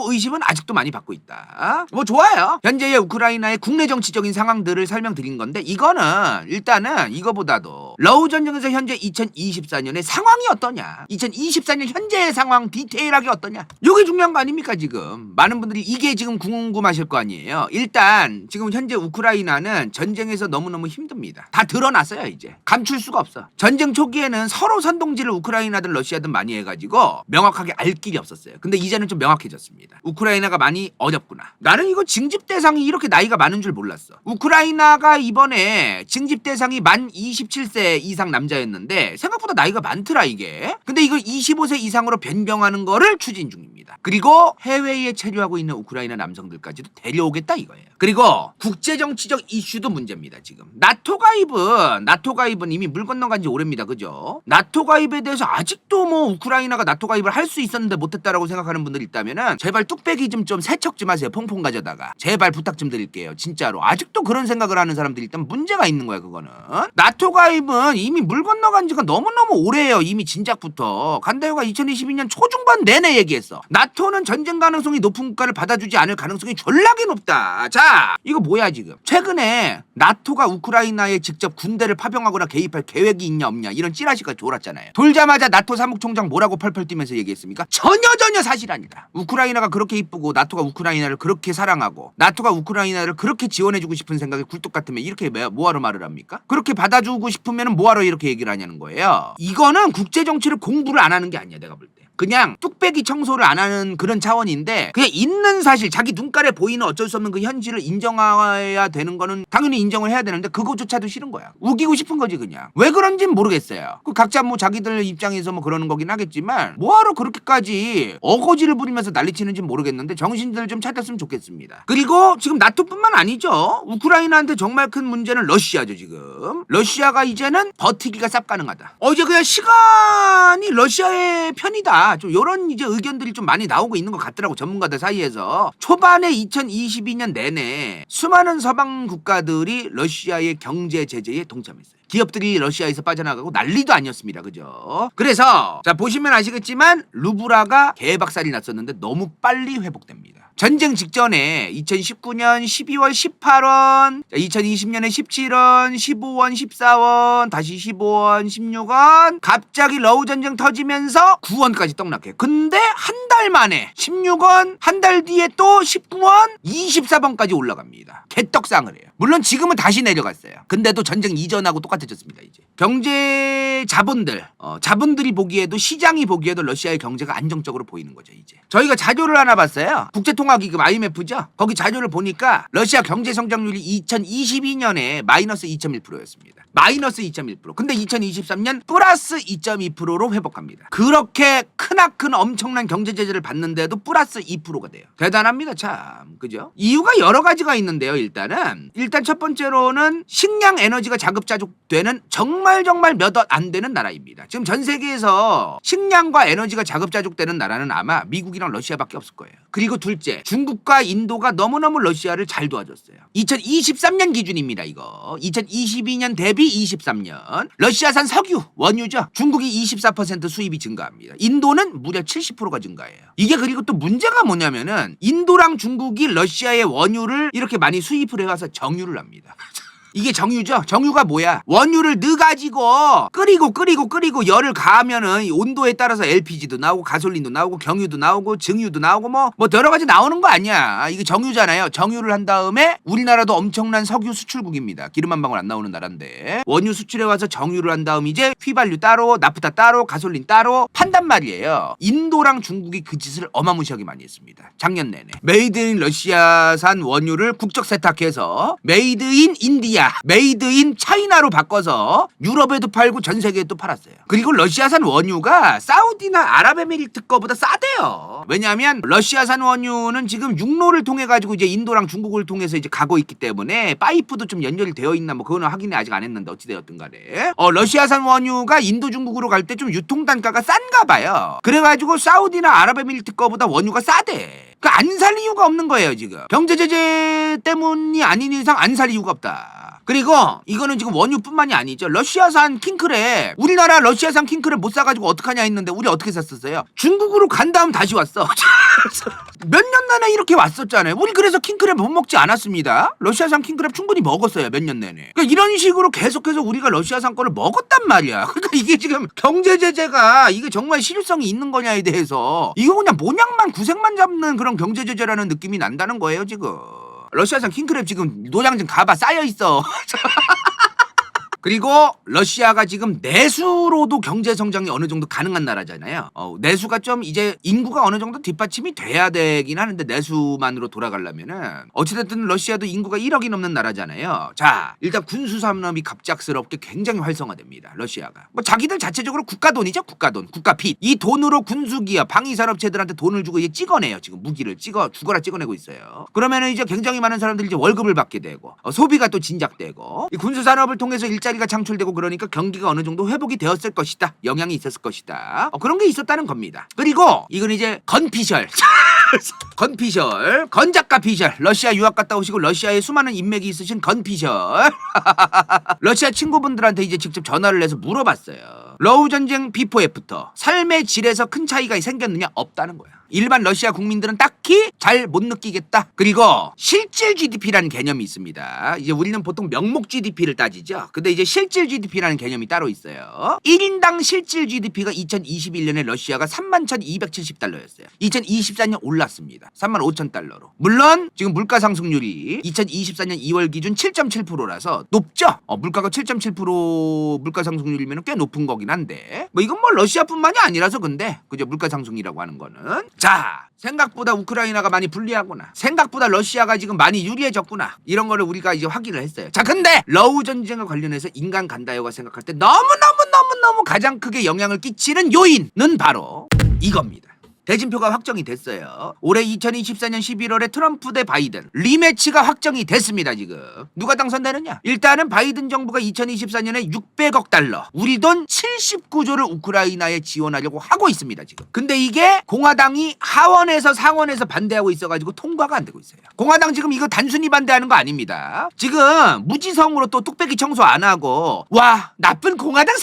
의심은 아직도 많이 받고 있다. 뭐 좋아요. 현재의 우크라이나의 국내 정치적인 상황들을 설명드린 건데, 이거는 일단은 이거보다도 러우 전쟁에서 현재 2024년의 상황이 어떠냐, 2024년 현재의 상황 디테일하게 어떠냐, 이게 중요한 거 아닙니까? 지금 많은 분들이 이게 지금 궁금하실 거 아니에요. 일단 지금 현재 우크라이나는 전쟁에서 너무너무 힘듭니다. 다 드러났어요. 이제 감출 수가 없어. 전쟁 초기에는 서로 선동질을 우크라이나든 러시아든 많이 해가지고 명확하게 알 길이 없었어요. 근데 이제는 좀 명확해졌습니다. 우크라이나가 많이 어렵구나. 나는 이거 징집 대상이 이렇게 나이가 많은 줄 몰랐어. 우크라이나가 이번에 징집 대상이 만 27세 이상 남자였는데 생각보다 나이가 많더라 이게. 근데 이걸 25세 이상으로 변경하는 거를 추진 중입니다. 그리고 해외에 체류하고 있는 우크라이나 남성들까지도 데려오겠다 이거예요. 그리고 국제정치적 이슈도 문제입니다. 지금 나토 가입은 이미 물 건너간 지 오래입니다. 그죠? 나토 가입에 대해서 아직도 뭐 우크라이나가 나토 가입을 할 수 있었는데 못했다라고 생각하는 분들이 있다면은 제발 뚝배기 좀 세척 좀 하세요. 퐁퐁 가져다가 제발 부탁 좀 드릴게요. 진짜로 아직도 그런 생각을 하는 사람들이 있다면 문제가 있는 거야. 그거는 나토 가입은 이미 물 건너간 지가 너무너무 오래예요. 이미 진작부터 간다요가 2022년 초중반 내내 얘기했어. 나토는 전쟁 가능성이 높은 국가를 받아주지 않을 가능성이 졸라게 높다. 자, 이거 뭐야 지금? 최근에 나토가 우크라이나에 직접 군대를 파병하거나 개입할 계획이 있냐 없냐 이런 찌라시가 돌았잖아요. 돌자마자 나토 사무총장 뭐라고 펄펄 뛰면서 얘기했습니까? 전혀 사실 아니다. 우크라이나가 그렇게 이쁘고 나토가 우크라이나를 그렇게 사랑하고 나토가 우크라이나를 그렇게 지원해주고 싶은 생각이 굴뚝 같으면 이렇게 뭐하러 말을 합니까? 그렇게 받아주고 싶으면 뭐하러 이렇게 얘기를 하냐는 거예요. 이거는 국제정치를 공부를 안 하는 게 아니야. 내가 볼 때. 그냥 뚝배기 청소를 안 하겠다라는 그런 차원인데 그냥 있는 사실 자기 눈깔에 보이는 어쩔 수 없는 그 현실을 인정해야 되는 거는 당연히 인정을 해야 되는데 그거조차도 싫은 거야. 우기고 싶은 거지 그냥. 왜 그런진 모르겠어요. 그 각자 뭐 자기들 입장에서 뭐 그러는 거긴 하겠지만 뭐하러 그렇게까지 어거지를 부리면서 난리치는지 모르겠는데 정신들 좀 차렸으면 좋겠습니다. 그리고 지금 나토뿐만 아니죠. 우크라이나한테 정말 큰 문제는 러시아죠 지금. 러시아가 이제는 버티기가 쌉 가능하다. 이제 그냥 시간이 러시아의 편이다. 좀 이런 이제 의견들이 좀 많이 나오고 있는 것 같더라고 전문가들 사이에서. 초반에 2022년 내내 수많은 서방 국가들이 러시아의 경제 제재에 동참했어요. 기업들이 러시아에서 빠져나가고 난리도 아니었습니다. 그죠? 그래서 자 보시면 아시겠지만 루브라가 개박살이 났었는데 너무 빨리 회복됩니다. 전쟁 직전에 2019년 12월 18원, 2020년에 17원, 15원, 14원, 다시 15원, 16원, 갑자기 러우 전쟁 터지면서 9원까지 떡락해요. 근데 한 달 만에 16원, 한 달 뒤에 또 19원, 24번까지 올라갑니다. 개떡상을 해요. 물론 지금은 다시 내려갔어요. 근데도 전쟁 이전하고 똑같아졌습니다. 이제 경제 자본들이 보기에도 시장이 보기에도 러시아의 경제가 안정적으로 보이는 거죠. 이제 저희가 자료를 하나 봤어요. 국제통화기금 IMF죠. 거기 자료를 보니까 러시아 경제 성장률이 2022년에 마이너스 2.1%였습니다. 마이너스 2.1%. 근데 2023년 플러스 2.2%로 회복합니다. 그렇게 크나큰 엄청난 경제 제재를 받는데도 플러스 2%가 돼요. 대단합니다. 참. 그죠? 이유가 여러 가지가 있는데요. 일단 첫 번째로는 식량 에너지가 자급자족되는 정말 몇 억 안 되는 나라입니다. 지금 전 세계에서 식량과 에너지가 자급자족되는 나라는 아마 미국이랑 러시아밖에 없을 거예요. 그리고 둘째, 중국과 인도가 너무너무 러시아를 잘 도와줬어요. 2023년 기준입니다. 이거 2022년 대비 23년 러시아산 석유, 원유죠. 중국이 24% 수입이 증가합니다. 인도는 무려 70%가 증가해요. 이게 그리고 또 문제가 뭐냐면은 인도랑 중국이 러시아의 원유를 이렇게 많이 수입을 해와서 정유를 합니다. 이게 정유죠. 정유가 뭐야? 원유를 넣어가지고 끓이고 열을 가하면은 이 온도에 따라서 LPG도 나오고 가솔린도 나오고 경유도 나오고 증유도 나오고 뭐 여러 가지 나오는 거 아니야. 이게 정유잖아요. 정유를 한 다음에 우리나라도 엄청난 석유 수출국입니다. 기름 한 방울 안 나오는 나라인데 원유 수출해 와서 정유를 한 다음 이제 휘발유 따로, 나프타 따로, 가솔린 따로 판단 말이에요. 인도랑 중국이 그 짓을 어마무시하게 많이 했습니다. 작년 내내 메이드 인 러시아산 원유를 국적 세탁해서 메이드 인 인디아, 메이드 인 차이나로 바꿔서 유럽에도 팔고 전 세계에 또 팔았어요. 그리고 러시아산 원유가 사우디나 아랍에미리트 거보다 싸대요. 왜냐하면 러시아산 원유는 지금 육로를 통해 가지고 이제 인도랑 중국을 통해서 이제 가고 있기 때문에 파이프도 좀 연결이 되어 있나 뭐 그거는 확인이 아직 안 했는데 어찌 되었든 간에 러시아산 원유가 인도 중국으로 갈 때 좀 유통 단가가 싼가 봐요. 그래가지고 사우디나 아랍에미리트 거보다 원유가 싸대. 그 안 살 이유가 없는 거예요 지금. 경제 제재 때문이 아닌 이상 안 살 이유가 없다. 그리고 이거는 지금 원유뿐만이 아니죠. 러시아산 킹크랩, 우리나라 러시아산 킹크랩 못 사가지고 어떡하냐 했는데 우리 어떻게 샀었어요? 중국으로 간 다음 다시 왔어. 몇 년 내내 이렇게 왔었잖아요. 우리 그래서 킹크랩 못 먹지 않았습니다. 러시아산 킹크랩 충분히 먹었어요. 몇 년 내내. 그러니까 이런 식으로 계속해서 우리가 러시아산 거를 먹었단 말이야. 그러니까 이게 지금 경제 제재가 이게 정말 실효성이 있는 거냐에 대해서 이거 그냥 모양만 구색만 잡는 그런 경제 제재라는 느낌이 난다는 거예요 지금. 러시아산 킹크랩 지금 노장 좀 가봐 쌓여있어. 그리고 러시아가 지금 내수로도 경제 성장이 어느 정도 가능한 나라잖아요. 내수가 좀 이제 인구가 어느 정도 뒷받침이 돼야 되긴 하는데 내수만으로 돌아가려면은 어찌됐든 러시아도 인구가 1억이 넘는 나라잖아요. 자, 일단 군수 산업이 갑작스럽게 굉장히 활성화됩니다. 러시아가. 뭐 자기들 자체적으로 국가 돈이죠. 국가 돈, 국가 빚. 이 돈으로 군수기업, 방위산업체들한테 돈을 주고 이제 찍어내요. 지금 무기를 죽어라 찍어내고 있어요. 그러면은 이제 굉장히 많은 사람들이 이제 월급을 받게 되고 소비가 또 진작되고 이 군수 산업을 통해서 일자리가 창출되고 그러니까 경기가 어느 정도 회복이 되었을 것이다. 영향이 있었을 것이다. 그런 게 있었다는 겁니다. 그리고 이건 이제 건피셜. 건피셜, 건작가 피셜. 러시아 유학 갔다 오시고 러시아에 수많은 인맥이 있으신 건피셜. 러시아 친구분들한테 이제 직접 전화를 해서 물어봤어요. 러우 전쟁 비포 애프터 삶의 질에서 큰 차이가 생겼느냐? 없다는 거야. 일반 러시아 국민들은 딱히 잘 못 느끼겠다. 그리고 실질 GDP라는 개념이 있습니다. 이제 우리는 보통 명목 GDP를 따지죠. 근데 이제 실질 GDP라는 개념이 따로 있어요. 1인당 실질 GDP가 2021년에 러시아가 31,270달러였어요. 2024년 올랐습니다. 35,000달러로. 물론 지금 물가 상승률이 2024년 2월 기준 7.7%라서 높죠. 물가가 7.7% 물가 상승률이면 꽤 높은 거긴 한데 뭐 이건 뭐 러시아뿐만이 아니라서 근데 그죠 물가 상승이라고 하는 거는 자, 생각보다 우크라이나가 많이 불리하구나. 생각보다 러시아가 지금 많이 유리해졌구나. 이런 거를 우리가 이제 확인을 했어요. 자, 근데 러우 전쟁과 관련해서 인간 간다요가 생각할 때 너무너무 가장 크게 영향을 끼치는 요인은 바로 이겁니다. 대진표가 확정이 됐어요. 올해 2024년 11월에 트럼프 대 바이든 리매치가 확정이 됐습니다. 지금 누가 당선되느냐? 일단은 바이든 정부가 2024년에 600억 달러, 우리 돈 79조를 우크라이나에 지원하려고 하고 있습니다. 지금. 근데 이게 공화당이 하원에서 상원에서 반대하고 있어가지고 통과가 안 되고 있어요. 공화당 지금 이거 단순히 반대하는 거 아닙니다. 지금 무지성으로 또 뚝배기 청소 안 하고, 와, 나쁜 공화당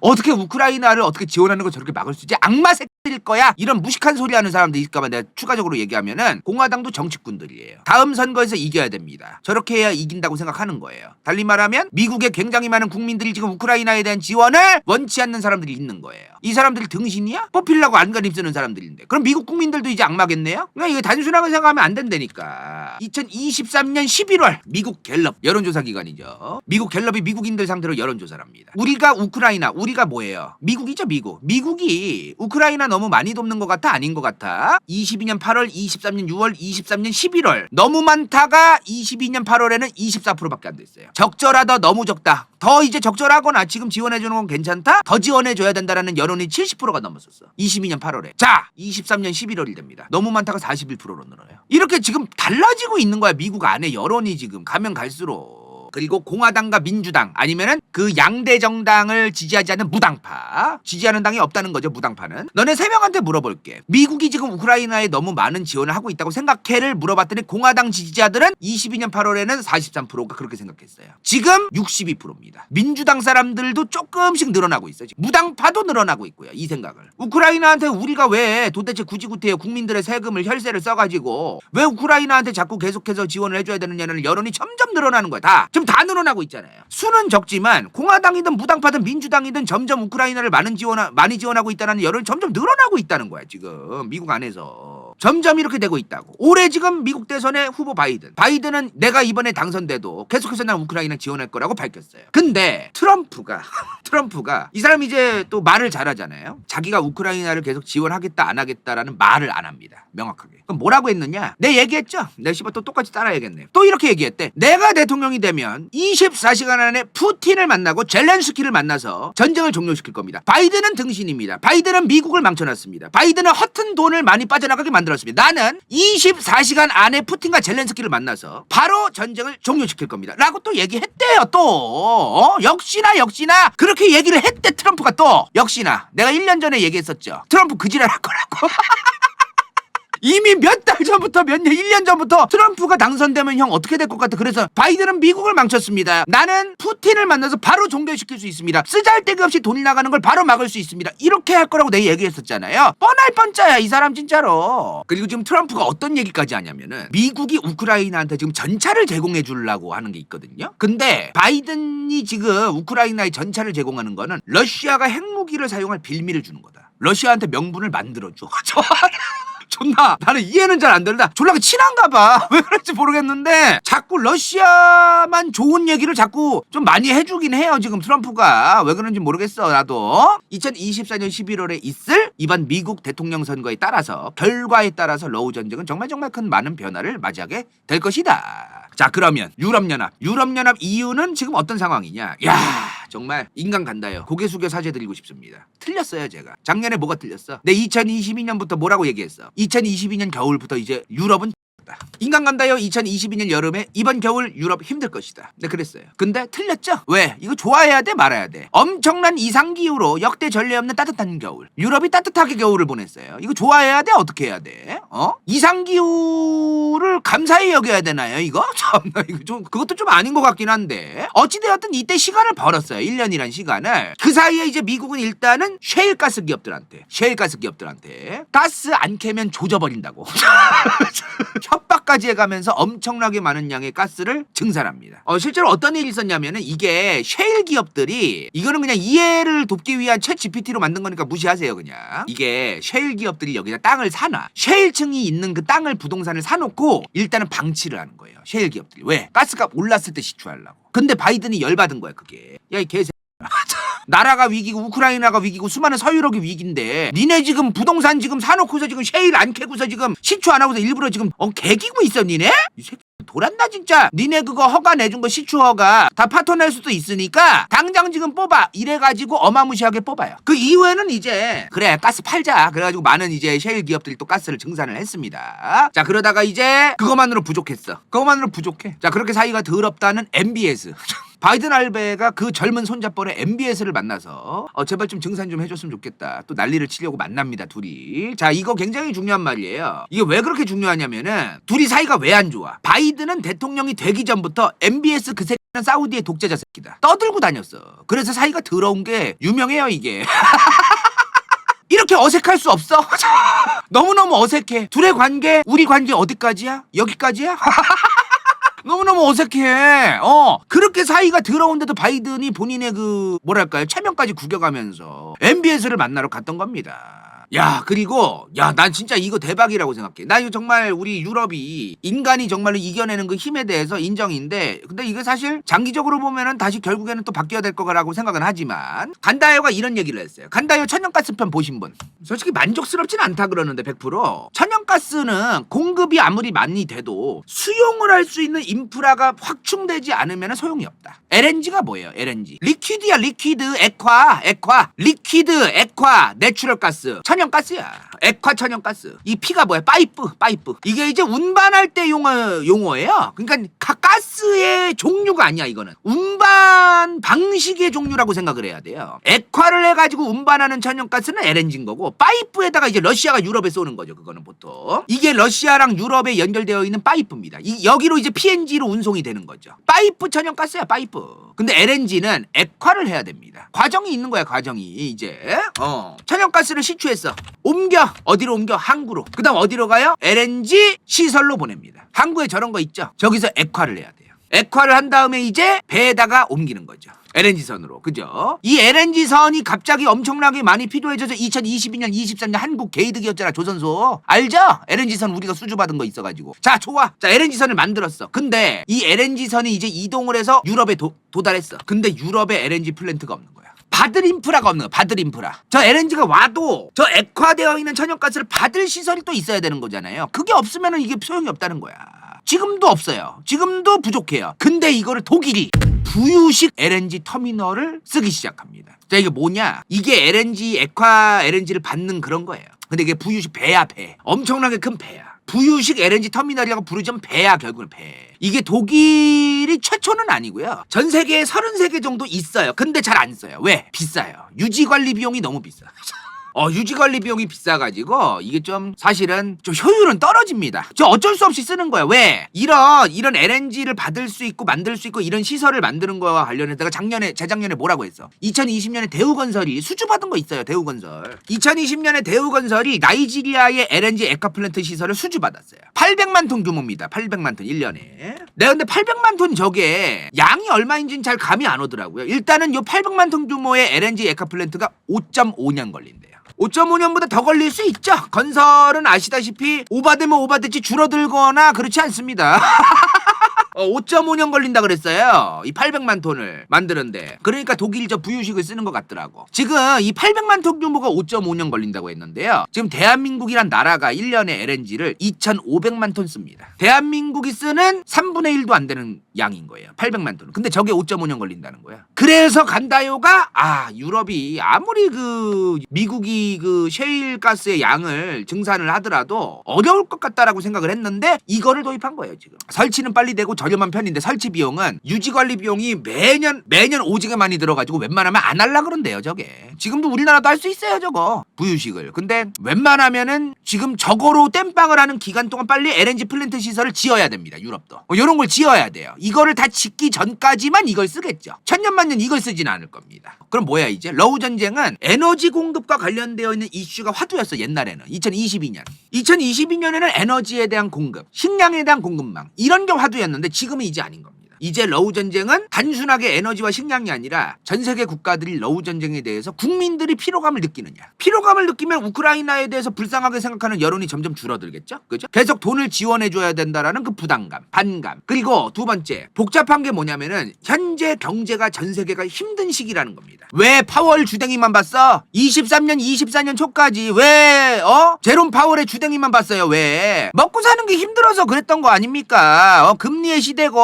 어떻게 우크라이나를 어떻게 지원하는 걸 저렇게 막을 수 있지? 악마 새끼일 거야? 이런 무식한 소리 하는 사람들 있을까봐 내가 추가적으로 얘기하면은 공화당도 정치꾼들이에요. 다음 선거에서 이겨야 됩니다. 저렇게 해야 이긴다고 생각하는 거예요. 달리 말하면 미국에 굉장히 많은 국민들이 지금 우크라이나에 대한 지원을 원치 않는 사람들이 있는 거예요. 이 사람들이 등신이야? 뽑히려고 안간힘 쓰는 사람들인데 그럼 미국 국민들도 이제 악마겠네요? 그러니까 이게 단순하게 생각하면 안 된다니까. 2023년 11월 미국 갤럽 여론조사 기관이죠. 미국 갤럽이 미국인들 상대로 여론조사를 합니다. 우리가 우크라이나, 우리가 뭐예요? 미국이죠, 미국. 미국이 우크라이나 너무 많이 돕는 것 같아? 아닌 것 같아? 22년 8월, 23년 6월, 23년 11월. 너무 많다가 22년 8월에는 24%밖에 안 됐어요. 적절하다, 너무 적다. 더 이제 적절하거나 지금 지원해주는 건 괜찮다? 더 지원해줘야 된다라는 여론이 70%가 넘었었어. 22년 8월에. 자, 23년 11월이 됩니다. 너무 많다가 41%로 늘어요. 이렇게 지금 달라지고 있는 거야. 미국 안에 여론이 지금 가면 갈수록. 그리고 공화당과 민주당 아니면은 그 양대 정당을 지지하지 않는 무당파, 지지하는 당이 없다는 거죠. 무당파는. 너네 세 명한테 물어볼게. 미국이 지금 우크라이나에 너무 많은 지원을 하고 있다고 생각해를 물어봤더니 공화당 지지자들은 22년 8월에는 43%가 그렇게 생각했어요. 지금 62%입니다. 민주당 사람들도 조금씩 늘어나고 있어요. 지금. 무당파도 늘어나고 있고요. 이 생각을. 우크라이나한테 우리가 왜 도대체 구지구태여 국민들의 세금을 혈세를 써가지고 왜 우크라이나한테 자꾸 계속해서 지원을 해줘야 되느냐는 여론이 점점 늘어나는 거야. 다 늘어나고 있잖아요. 수는 적지만 공화당이든 무당파든 민주당이든 점점 우크라이나를 많이 지원하고 있다는 여론이 점점 늘어나고 있다는 거야. 지금 미국 안에서 점점 이렇게 되고 있다고. 올해 지금 미국 대선의 후보 바이든은 내가 이번에 당선돼도 계속해서 난 우크라이나 지원할 거라고 밝혔어요. 근데 트럼프가 이 사람이 이제 또 말을 잘하잖아요. 자기가 우크라이나를 계속 지원하겠다 안 하겠다라는 말을 안 합니다. 명확하게. 그럼 뭐라고 했느냐? 내 얘기했죠. 내 씨발 또 똑같이 따라야겠네. 또 이렇게 얘기했대. 내가 대통령이 되면 24시간 안에 푸틴을 만나고 젤렌스키를 만나서 전쟁을 종료시킬 겁니다. 바이든은 등신입니다. 바이든은 미국을 망쳐놨습니다. 바이든은 허튼 돈을 많이 빠져나가게 만들었습니다. 나는 24시간 안에 푸틴과 젤렌스키를 만나서 바로 전쟁을 종료시킬 겁니다. 라고 또 얘기했대요. 또 역시나 그렇게 얘기를 했대. 트럼프가 또 역시나 내가 1년 전에 얘기했었죠. 트럼프 그 지랄 할 거라고. 이미 몇 달 전부터 1년 전부터 트럼프가 당선되면 형 어떻게 될 것 같아. 그래서 바이든은 미국을 망쳤습니다. 나는 푸틴을 만나서 바로 종결시킬 수 있습니다. 쓰잘데기 없이 돈이 나가는 걸 바로 막을 수 있습니다. 이렇게 할 거라고 내가 얘기했었잖아요. 뻔할 뻔짜야 이 사람 진짜로. 그리고 지금 트럼프가 어떤 얘기까지 하냐면은 미국이 우크라이나한테 지금 전차를 제공해 주려고 하는 게 있거든요. 근데 바이든이 지금 우크라이나에 전차를 제공하는 거는 러시아가 핵무기를 사용할 빌미를 주는 거다. 러시아한테 명분을 만들어줘. 존나 나는 이해는 잘 안 된다. 졸라 친한가 봐. 왜 그런지 모르겠는데 자꾸 러시아만 좋은 얘기를 자꾸 좀 많이 해주긴 해요. 지금 트럼프가 왜 그런지 모르겠어. 나도 2024년 11월에 있을 이번 미국 대통령 선거에 따라서 결과에 따라서 러우 전쟁은 정말 큰 많은 변화를 맞이하게 될 것이다. 자, 그러면 유럽연합 EU는 지금 어떤 상황이냐? 야, 정말 인간 간다요. 고개 숙여 사죄드리고 싶습니다. 틀렸어요, 제가. 작년에 뭐가 틀렸어? 내 2022년부터 뭐라고 얘기했어? 2022년 겨울부터 이제 유럽은 인간 간다요. 2022년 여름에 이번 겨울 유럽 힘들 것이다. 네, 그랬어요. 근데 틀렸죠? 왜? 이거 좋아해야 돼 말아야 돼. 엄청난 이상기후로 역대 전례 없는 따뜻한 겨울. 유럽이 따뜻하게 겨울을 보냈어요. 이거 좋아해야 돼? 어떻게 해야 돼? 이상기후를 감사히 여겨야 되나요 이거? 참나 이거 좀 그것도 좀 아닌 것 같긴 한데 어찌되었든 이때 시간을 벌었어요. 1년이란 시간을. 그 사이에 이제 미국은 일단은 셰일가스 기업들한테 가스 안 캐면 조져버린다고 협박까지 해가면서 엄청나게 많은 양의 가스를 증산합니다. 실제로 어떤 일이 있었냐면은 이게 셰일 기업들이 이거는 그냥 이해를 돕기 위한 챗 GPT로 만든 거니까 무시하세요 그냥. 이게 셰일 기업들이 여기다 땅을 사놔. 셰일층이 있는 그 땅을 부동산을 사놓고 일단은 방치를 하는 거예요. 셰일 기업들이. 왜? 가스값 올랐을 때 시추하려고. 근데 바이든이 열받은 거야 그게. 야 이 개새 나라가 위기고 우크라이나가 위기고 수많은 서유럽이 위기인데 니네 지금 부동산 지금 사놓고서 지금 셰일 안 캐고서 지금 시추 안 하고서 일부러 지금 개기고 있어 니네? 이 새끼 돌았나 진짜. 니네 그거 허가 내준 거 시추 허가 다 파토 낼 수도 있으니까 당장 지금 뽑아 이래가지고 어마무시하게 뽑아요. 그 이후에는 이제 그래 가스 팔자 그래가지고 많은 이제 셰일 기업들이 또 가스를 증산을 했습니다. 자 그러다가 이제 그것만으로 부족했어. 그것만으로 부족해. 자 그렇게 사이가 더럽다는 MBS 바이든 알베가 그 젊은 손잡벌의 MBS를 만나서 제발 좀 증산 좀 해줬으면 좋겠다. 또 난리를 치려고 만납니다 둘이. 자 이거 굉장히 중요한 말이에요. 이게 왜 그렇게 중요하냐면은 둘이 사이가 왜 안 좋아. 바이든은 대통령이 되기 전부터 MBS 그 새끼는 사우디의 독재자 새끼다 떠들고 다녔어. 그래서 사이가 더러운 게 유명해요 이게. 이렇게 어색할 수 없어? 너무너무 어색해. 둘의 관계 우리 관계 어디까지야? 여기까지야? 너무너무 어색해. 그렇게 사이가 더러운데도 바이든이 본인의 그 뭐랄까요 체면까지 구겨가면서 MBS를 만나러 갔던 겁니다. 야 그리고 난 진짜 이거 대박이라고 생각해. 나 이거 정말 우리 유럽이 인간이 정말로 이겨내는 그 힘에 대해서 인정인데 근데 이게 사실 장기적으로 보면은 다시 결국에는 또 바뀌어야 될 거라고 생각은 하지만 간다요가 이런 얘기를 했어요. 간다요 천연가스 편 보신 분 솔직히 만족스럽진 않다 그러는데 100% 천연가스는 공급이 아무리 많이 돼도 수용을 할 수 있는 인프라가 확충되지 않으면 소용이 없다. LNG가 뭐예요? LNG 리퀴드야. 리퀴드 액화 리퀴드 액화 내추럴 가스 천연가스야. 액화 천연가스. 이 P가 뭐야? 파이프. 이게 이제 운반할 때 용어예요. 그러니까 가스의 종류가 아니야. 이거는 운반 방식의 종류라고 생각을 해야 돼요. 액화를 해가지고 운반하는 천연가스는 LNG인 거고 파이프에다가 이제 러시아가 유럽에 쏘는 거죠. 그거는 보통 이게 러시아랑 유럽에 연결되어 있는 파이프입니다. 여기로 이제 PNG로 운송이 되는 거죠. 파이프 천연가스야. 파이프. 근데 LNG는 액화를 해야 됩니다. 과정이 있는 거야. 과정이 이제 천연가스를 시추했어. 옮겨. 어디로 옮겨? 항구로. 그 다음 어디로 가요? LNG 시설로 보냅니다. 항구에 저런 거 있죠? 저기서 액화를 해야 돼요. 액화를 한 다음에 이제 배에다가 옮기는 거죠. LNG선으로. 그죠? 이 LNG선이 갑자기 엄청나게 많이 필요해져서 2022년 23년 한국 개이득이었잖아. 조선소 알죠? LNG선 우리가 수주받은 거 있어가지고. 자 좋아. 자 LNG선을 만들었어. 근데 이 LNG선이 이제 이동을 해서 유럽에 도달했어. 근데 유럽에 LNG 플랜트가 없는 거야. 받을 인프라가 없는 거야. 받을 인프라. 저 LNG가 와도 저 액화되어 있는 천연가스를 받을 시설이 또 있어야 되는 거잖아요. 그게 없으면 이게 소용이 없다는 거야. 지금도 없어요. 지금도 부족해요. 근데 이거를 독일이 부유식 LNG 터미널을 쓰기 시작합니다. 자 이게 뭐냐? 이게 LNG 액화 LNG를 받는 그런 거예요. 근데 이게 부유식 배야 배. 엄청나게 큰 배야. 부유식 LNG 터미널이라고 부르자면 배야. 결국은 배. 이게 독일이 최초는 아니고요. 전 세계에 33개 정도 있어요. 근데 잘 안 써요. 왜? 비싸요. 유지관리 비용이 너무 비싸. 유지관리 비용이 비싸가지고 이게 좀 사실은 좀 효율은 떨어집니다. 저 어쩔 수 없이 쓰는 거야. 왜? 이런 LNG를 받을 수 있고 만들 수 있고 이런 시설을 만드는 거와 관련해서 내가 재작년에 뭐라고 했어? 2020년에 대우건설이 수주받은 거 있어요. 대우건설. 2020년에 대우건설이 나이지리아의 LNG 액화 플랜트 시설을 수주받았어요. 800만 톤 규모입니다. 800만 톤 1년에. 내가 근데 800만 톤 저게 양이 얼마인지는 잘 감이 안 오더라고요. 일단은 요 800만 톤 규모의 LNG 액화 플랜트가 5.5년 걸린대요. 5.5년보다 더 걸릴 수 있죠. 건설은 아시다시피 오바되면 오바됐지 줄어들거나 그렇지 않습니다. 5.5년 걸린다 그랬어요. 이 800만 톤을 만드는데. 그러니까 독일 저 부유식을 쓰는 것 같더라고. 지금 이 800만 톤 규모가 5.5년 걸린다고 했는데요. 지금 대한민국이란 나라가 1년에 LNG를 2,500만 톤 씁니다. 대한민국이 쓰는 3분의 1도 안 되는 양인 거예요. 800만 톤. 근데 저게 5.5년 걸린다는 거야. 그래서 간다요가 유럽이 아무리 그 미국이 그 셰일 가스의 양을 증산을 하더라도 어려울 것 같다라고 생각을 했는데 이거를 도입한 거예요. 지금 설치는 빨리 되고 저렴한 편인데 설치 비용은 유지관리 비용이 매년 오지게 많이 들어가지고 웬만하면 안 할라 그런대요. 저게 지금도 우리나라도 할 수 있어요. 저거 부유식을. 근데 웬만하면은 지금 저거로 땜빵을 하는 기간 동안 빨리 LNG 플랜트 시설을 지어야 됩니다. 유럽도 요런 걸 지어야 돼요. 이거를 다 짓기 전까지만 이걸 쓰겠죠. 천년만년 이걸 쓰진 않을 겁니다. 그럼 뭐야 이제? 러우 전쟁은 에너지 공급과 관련되어 있는 이슈가 화두였어. 옛날에는 2022년에는 에너지에 대한 공급, 식량에 대한 공급망 이런 게 화두였는데 지금은 이제 아닌 겁니다. 이제 러우 전쟁은 단순하게 에너지와 식량이 아니라 전 세계 국가들이 러우 전쟁에 대해서 국민들이 피로감을 느끼느냐. 피로감을 느끼면 우크라이나에 대해서 불쌍하게 생각하는 여론이 점점 줄어들겠죠? 그죠? 계속 돈을 지원해줘야 된다라는 그 부담감, 반감. 그리고 두 번째, 복잡한 게 뭐냐면은 현재 경제가 전 세계가 힘든 시기라는 겁니다. 왜 파월 주댕이만 봤어? 23년, 24년 초까지 왜 제롬 파월의 주댕이만 봤어요? 왜? 먹고 사는 게 힘들어서 그랬던 거 아닙니까? 금리의 시대고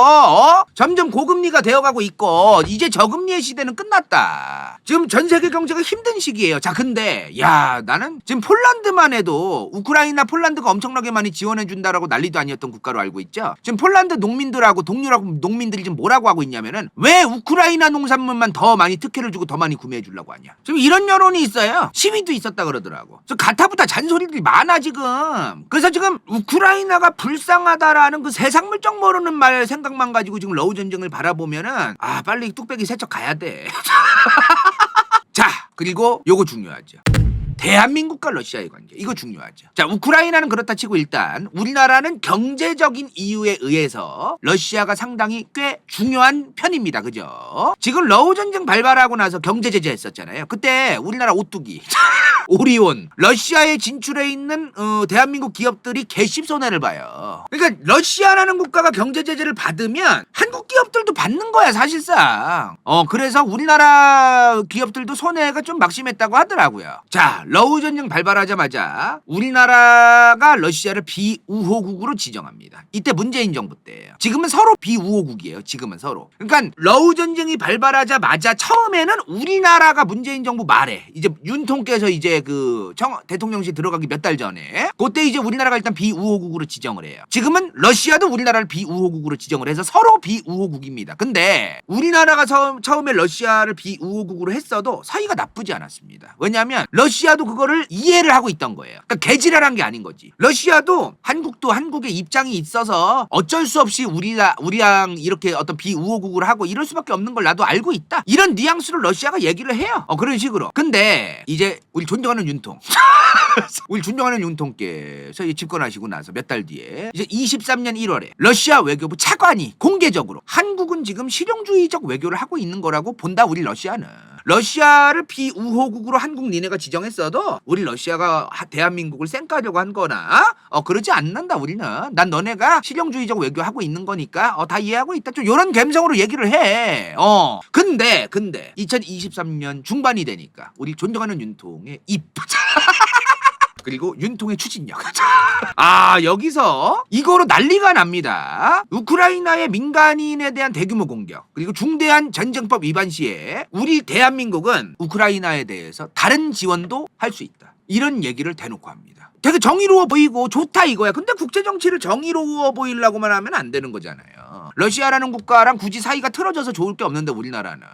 점점 고금리가 되어가고 있고 이제 저금리의 시대는 끝났다. 지금 전 세계 경제가 힘든 시기예요. 자, 근데 야, 나는 지금 폴란드만 해도 우크라이나 폴란드가 엄청나게 많이 지원해준다라고 난리도 아니었던 국가로 알고 있죠. 지금 폴란드 농민들하고 동유럽 농민들이 지금 뭐라고 하고 있냐면은 왜 우크라이나 농산물만 더 많이 특혜를 주고 더 많이 구매해 주려고 하냐. 지금 이런 여론이 있어요. 시위도 있었다 그러더라고. 저 가타부타 잔소리들이 많아 지금. 그래서 지금 우크라이나가 불쌍하다라는 그 세상 물정 모르는 말 생각만 가지고 지금 러우 전쟁을 바라보면은 빨리 뚝배기 세척 가야 돼. 자, 그리고 요거 중요하죠. 대한민국과 러시아의 관계, 이거 중요하죠. 자, 우크라이나는 그렇다 치고 일단 우리나라는 경제적인 이유에 의해서 러시아가 상당히 꽤 중요한 편입니다. 그죠? 지금 러우 전쟁 발발하고 나서 경제 제재 했었잖아요. 그때 우리나라 오뚜기 오리온 러시아에 진출해 있는 대한민국 기업들이 개씹 손해를 봐요. 그러니까 러시아라는 국가가 경제 제재를 받으면 한국 기업들도 받는 거야 사실상. 그래서 우리나라 기업들도 손해가 좀 막심했다고 하더라고요. 자, 러우 전쟁 발발하자마자 우리나라가 러시아를 비우호국으로 지정합니다. 이때 문재인 정부 때예요. 지금은 서로 비우호국이에요. 지금은 서로. 그러니까 러우 전쟁이 발발하자마자 처음에는 우리나라가 문재인 정부 말에 이제 윤통께서 이제 그 대통령실 들어가기 몇 달 전에 그때 이제 우리나라가 일단 비우호국으로 지정을 해요. 지금은 러시아도 우리나라를 비우호국으로 지정을 해서 서로 비우호국입니다. 근데 우리나라가 처음에 러시아를 비우호국으로 했어도 사이가 나쁘지 않았습니다. 왜냐하면 러시아도 그거를 이해를 하고 있던 거예요. 그러니까 개지랄한 게 아닌 거지. 러시아도 한국도 한국의 입장이 있어서 어쩔 수 없이 우리랑 이렇게 어떤 비우호국을 하고 이럴 수밖에 없는 걸 나도 알고 있다. 이런 뉘앙스로 러시아가 얘기를 해요. 그런 식으로. 근데 이제 우리 존경하는 윤통 우리 존경하는 윤통께서 집권하시고 나서 몇 달 뒤에 이제 23년 1월에 러시아 외교부 차관이 공개적으로 한국은 지금 실용주의적 외교를 하고 있는 거라고 본다. 우리 러시아는 러시아를 비우호국으로 한국 니네가 지정했어도 우리 러시아가 대한민국을 쌩까려고 한 거나 그러지 않는다. 우리는 난 너네가 실용주의적 외교하고 있는 거니까 다 이해하고 있다. 좀 이런 감성으로 얘기를 해. 근데 2023년 중반이 되니까 우리 존경하는 윤통의 입 그리고 윤통의 추진력. 여기서 이거로 난리가 납니다. 우크라이나의 민간인에 대한 대규모 공격, 그리고 중대한 전쟁법 위반 시에 우리 대한민국은 우크라이나에 대해서 다른 지원도 할 수 있다. 이런 얘기를 대놓고 합니다. 되게 정의로워 보이고 좋다 이거야. 근데 국제정치를 정의로워 보이려고만 하면 안 되는 거잖아요. 러시아라는 국가랑 굳이 사이가 틀어져서 좋을 게 없는데 우리나라는.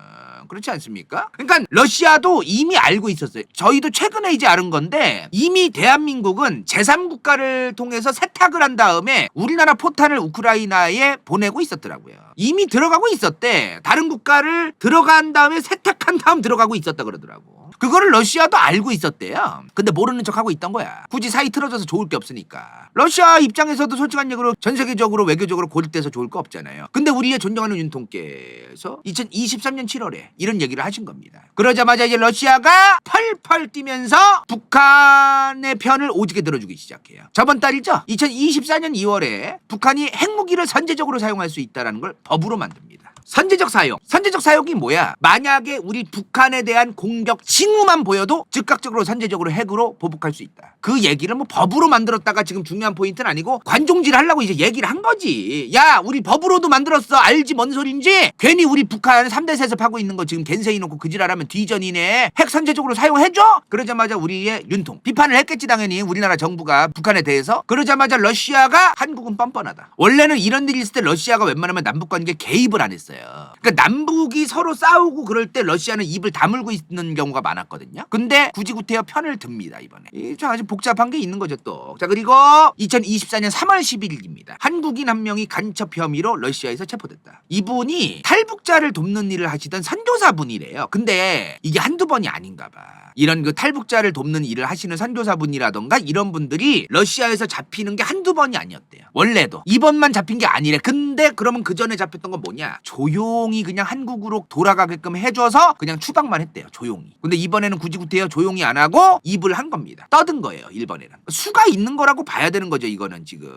그렇지 않습니까? 그러니까 러시아도 이미 알고 있었어요. 저희도 최근에 이제 알은 건데 이미 대한민국은 제3국가를 통해서 세탁을 한 다음에 우리나라 포탄을 우크라이나에 보내고 있었더라고요. 이미 들어가고 있었대. 다른 국가를 들어간 다음에 세탁한 다음 들어가고 있었다 그러더라고. 그거를 러시아도 알고 있었대요. 근데 모르는 척하고 있던 거야. 굳이 사이 틀어져서 좋을 게 없으니까. 러시아 입장에서도 솔직한 얘기로 전 세계적으로 외교적으로 고립돼서 좋을 거 없잖아요. 근데 우리의 존경하는 윤통께서 2023년 7월에 이런 얘기를 하신 겁니다. 그러자마자 이제 러시아가 펄펄 뛰면서 북한의 편을 오지게 들어주기 시작해요. 저번 달이죠. 2024년 2월에 북한이 핵무기를 선제적으로 사용할 수 있다는 걸 법으로 만듭니다. 선제적 사용. 선제적 사용이 뭐야? 만약에 우리 북한에 대한 공격 징후만 보여도 즉각적으로 선제적으로 핵으로 보복할 수 있다. 그 얘기를 뭐 법으로 만들었다가 지금 중요한 포인트는 아니고 관종질 하려고 이제 얘기를 한 거지. 야, 우리 법으로도 만들었어. 알지 뭔 소린지? 괜히 우리 북한 3대 세습하고 있는 거 지금 겐세이 놓고 그지랄하면 뒤전이네. 핵 선제적으로 사용해줘? 그러자마자 우리의 윤통 비판을 했겠지 당연히 우리나라 정부가 북한에 대해서. 그러자마자 러시아가 한국은 뻔뻔하다. 원래는 이런 일이 있을 때 러시아가 웬만하면 남북관계에 개입을 안 했어요. 있었어요. 그러니까 남북이 서로 싸우고 그럴 때 러시아는 입을 다물고 있는 경우가 많았거든요. 근데 굳이 구태여 편을 듭니다 이번에. 참 아주 복잡한 게 있는 거죠 또. 자 그리고 2024년 3월 11일입니다. 한국인 한 명이 간첩 혐의로 러시아에서 체포됐다. 이분이 탈북자를 돕는 일을 하시던 선교사분이래요. 근데 이게 한두 번이 아닌가 봐. 이런 그 탈북자를 돕는 일을 하시는 선교사분이라던가 이런 분들이 러시아에서 잡히는 게 한두 번이 아니었대요. 원래도 이번만 잡힌 게 아니래. 근데 그러면 그 전에 잡혔던 건 뭐냐? 조용히 그냥 한국으로 돌아가게끔 해줘서 그냥 추방만 했대요. 조용히. 근데 이번에는 굳이 구태여 조용히 안 하고 입을 한 겁니다. 떠든 거예요. 일본에는. 수가 있는 거라고 봐야 되는 거죠. 이거는 지금.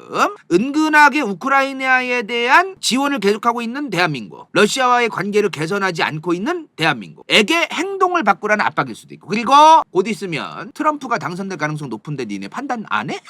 은근하게 우크라이나에 대한 지원을 계속하고 있는 대한민국. 러시아와의 관계를 개선하지 않고 있는 대한민국에게 행동을 바꾸라는 압박일 수도 있고. 그리고 곧 있으면 트럼프가 당선될 가능성 높은데 니네 판단 안 해?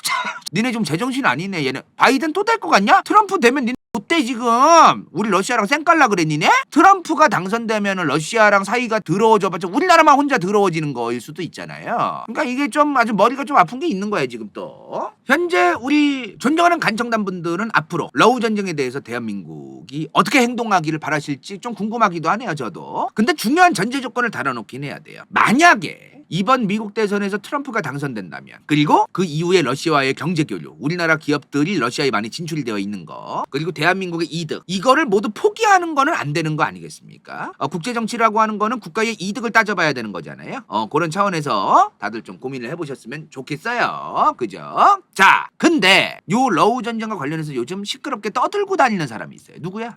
니네 좀 제정신 아니네. 얘는 바이든 또 될 거 같냐? 트럼프 되면 니네 그때 지금 우리 러시아랑 쌩깔라 그래 니네? 트럼프가 당선되면 러시아랑 사이가 더러워져봤자 우리나라만 혼자 더러워지는 거일 수도 있잖아요. 그러니까 이게 좀 아주 머리가 좀 아픈 게 있는 거야 지금 또. 현재 우리 존경하는 간청단 분들은 앞으로 러우 전쟁에 대해서 대한민국이 어떻게 행동하기를 바라실지 좀 궁금하기도 하네요 저도. 근데 중요한 전제 조건을 달아놓긴 해야 돼요. 만약에 이번 미국 대선에서 트럼프가 당선된다면, 그리고 그 이후에 러시아와의 경제 교류, 우리나라 기업들이 러시아에 많이 진출되어 있는 거, 그리고 대한민국의 이득, 이거를 모두 포기하는 거는 안 되는 거 아니겠습니까? 국제 정치라고 하는 거는 국가의 이득을 따져봐야 되는 거잖아요. 그런 차원에서 다들 좀 고민을 해보셨으면 좋겠어요. 그죠? 자, 근데 요 러우 전쟁과 관련해서 요즘 시끄럽게 떠들고 다니는 사람이 있어요. 누구야?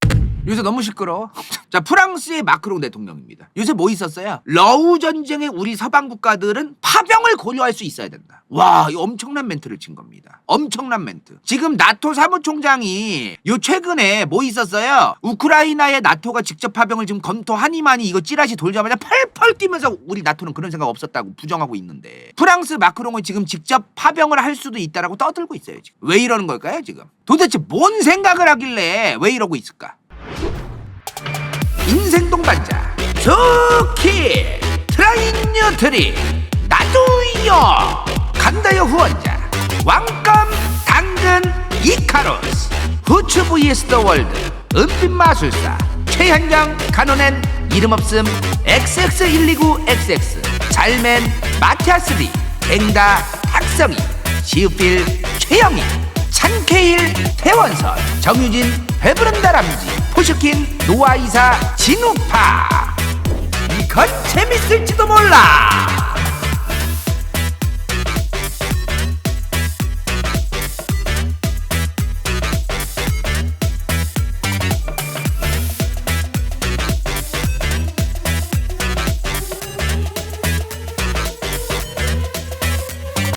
요새 너무 시끄러워. 자, 프랑스의 마크롱 대통령입니다. 요새 뭐 있었어요? 러우 전쟁에 우리 서방 국가들은 파병을 고려할 수 있어야 된다. 와, 이 엄청난 멘트를 친 겁니다. 엄청난 멘트. 지금 나토 사무총장이 요 최근에 뭐 있었어요? 우크라이나에 나토가 직접 파병을 지금 검토하니마니 이거 찌라시 돌자마자 펄펄 뛰면서 우리 나토는 그런 생각 없었다고 부정하고 있는데 프랑스 마크롱은 지금 직접 파병을 할 수도 있다라고 떠들고 있어요. 지금. 왜 이러는 걸까요? 지금. 도대체 뭔 생각을 하길래 왜 이러고 있을까? 인생 동반자 좋기 트라이뉴 트리 나도요 간다요 후원자 왕감 당근 이카로스 후추 vs 더 월드 은빛 마술사 최현정 간호낸 이름없음 XX129XX 잘맨 마티아스리 갱다 탁성이 시우필 최영희 찬케일 태원선 정유진 배부른다람쥐 포슈킨 노아이사 진우파 이건 재밌을지도 몰라.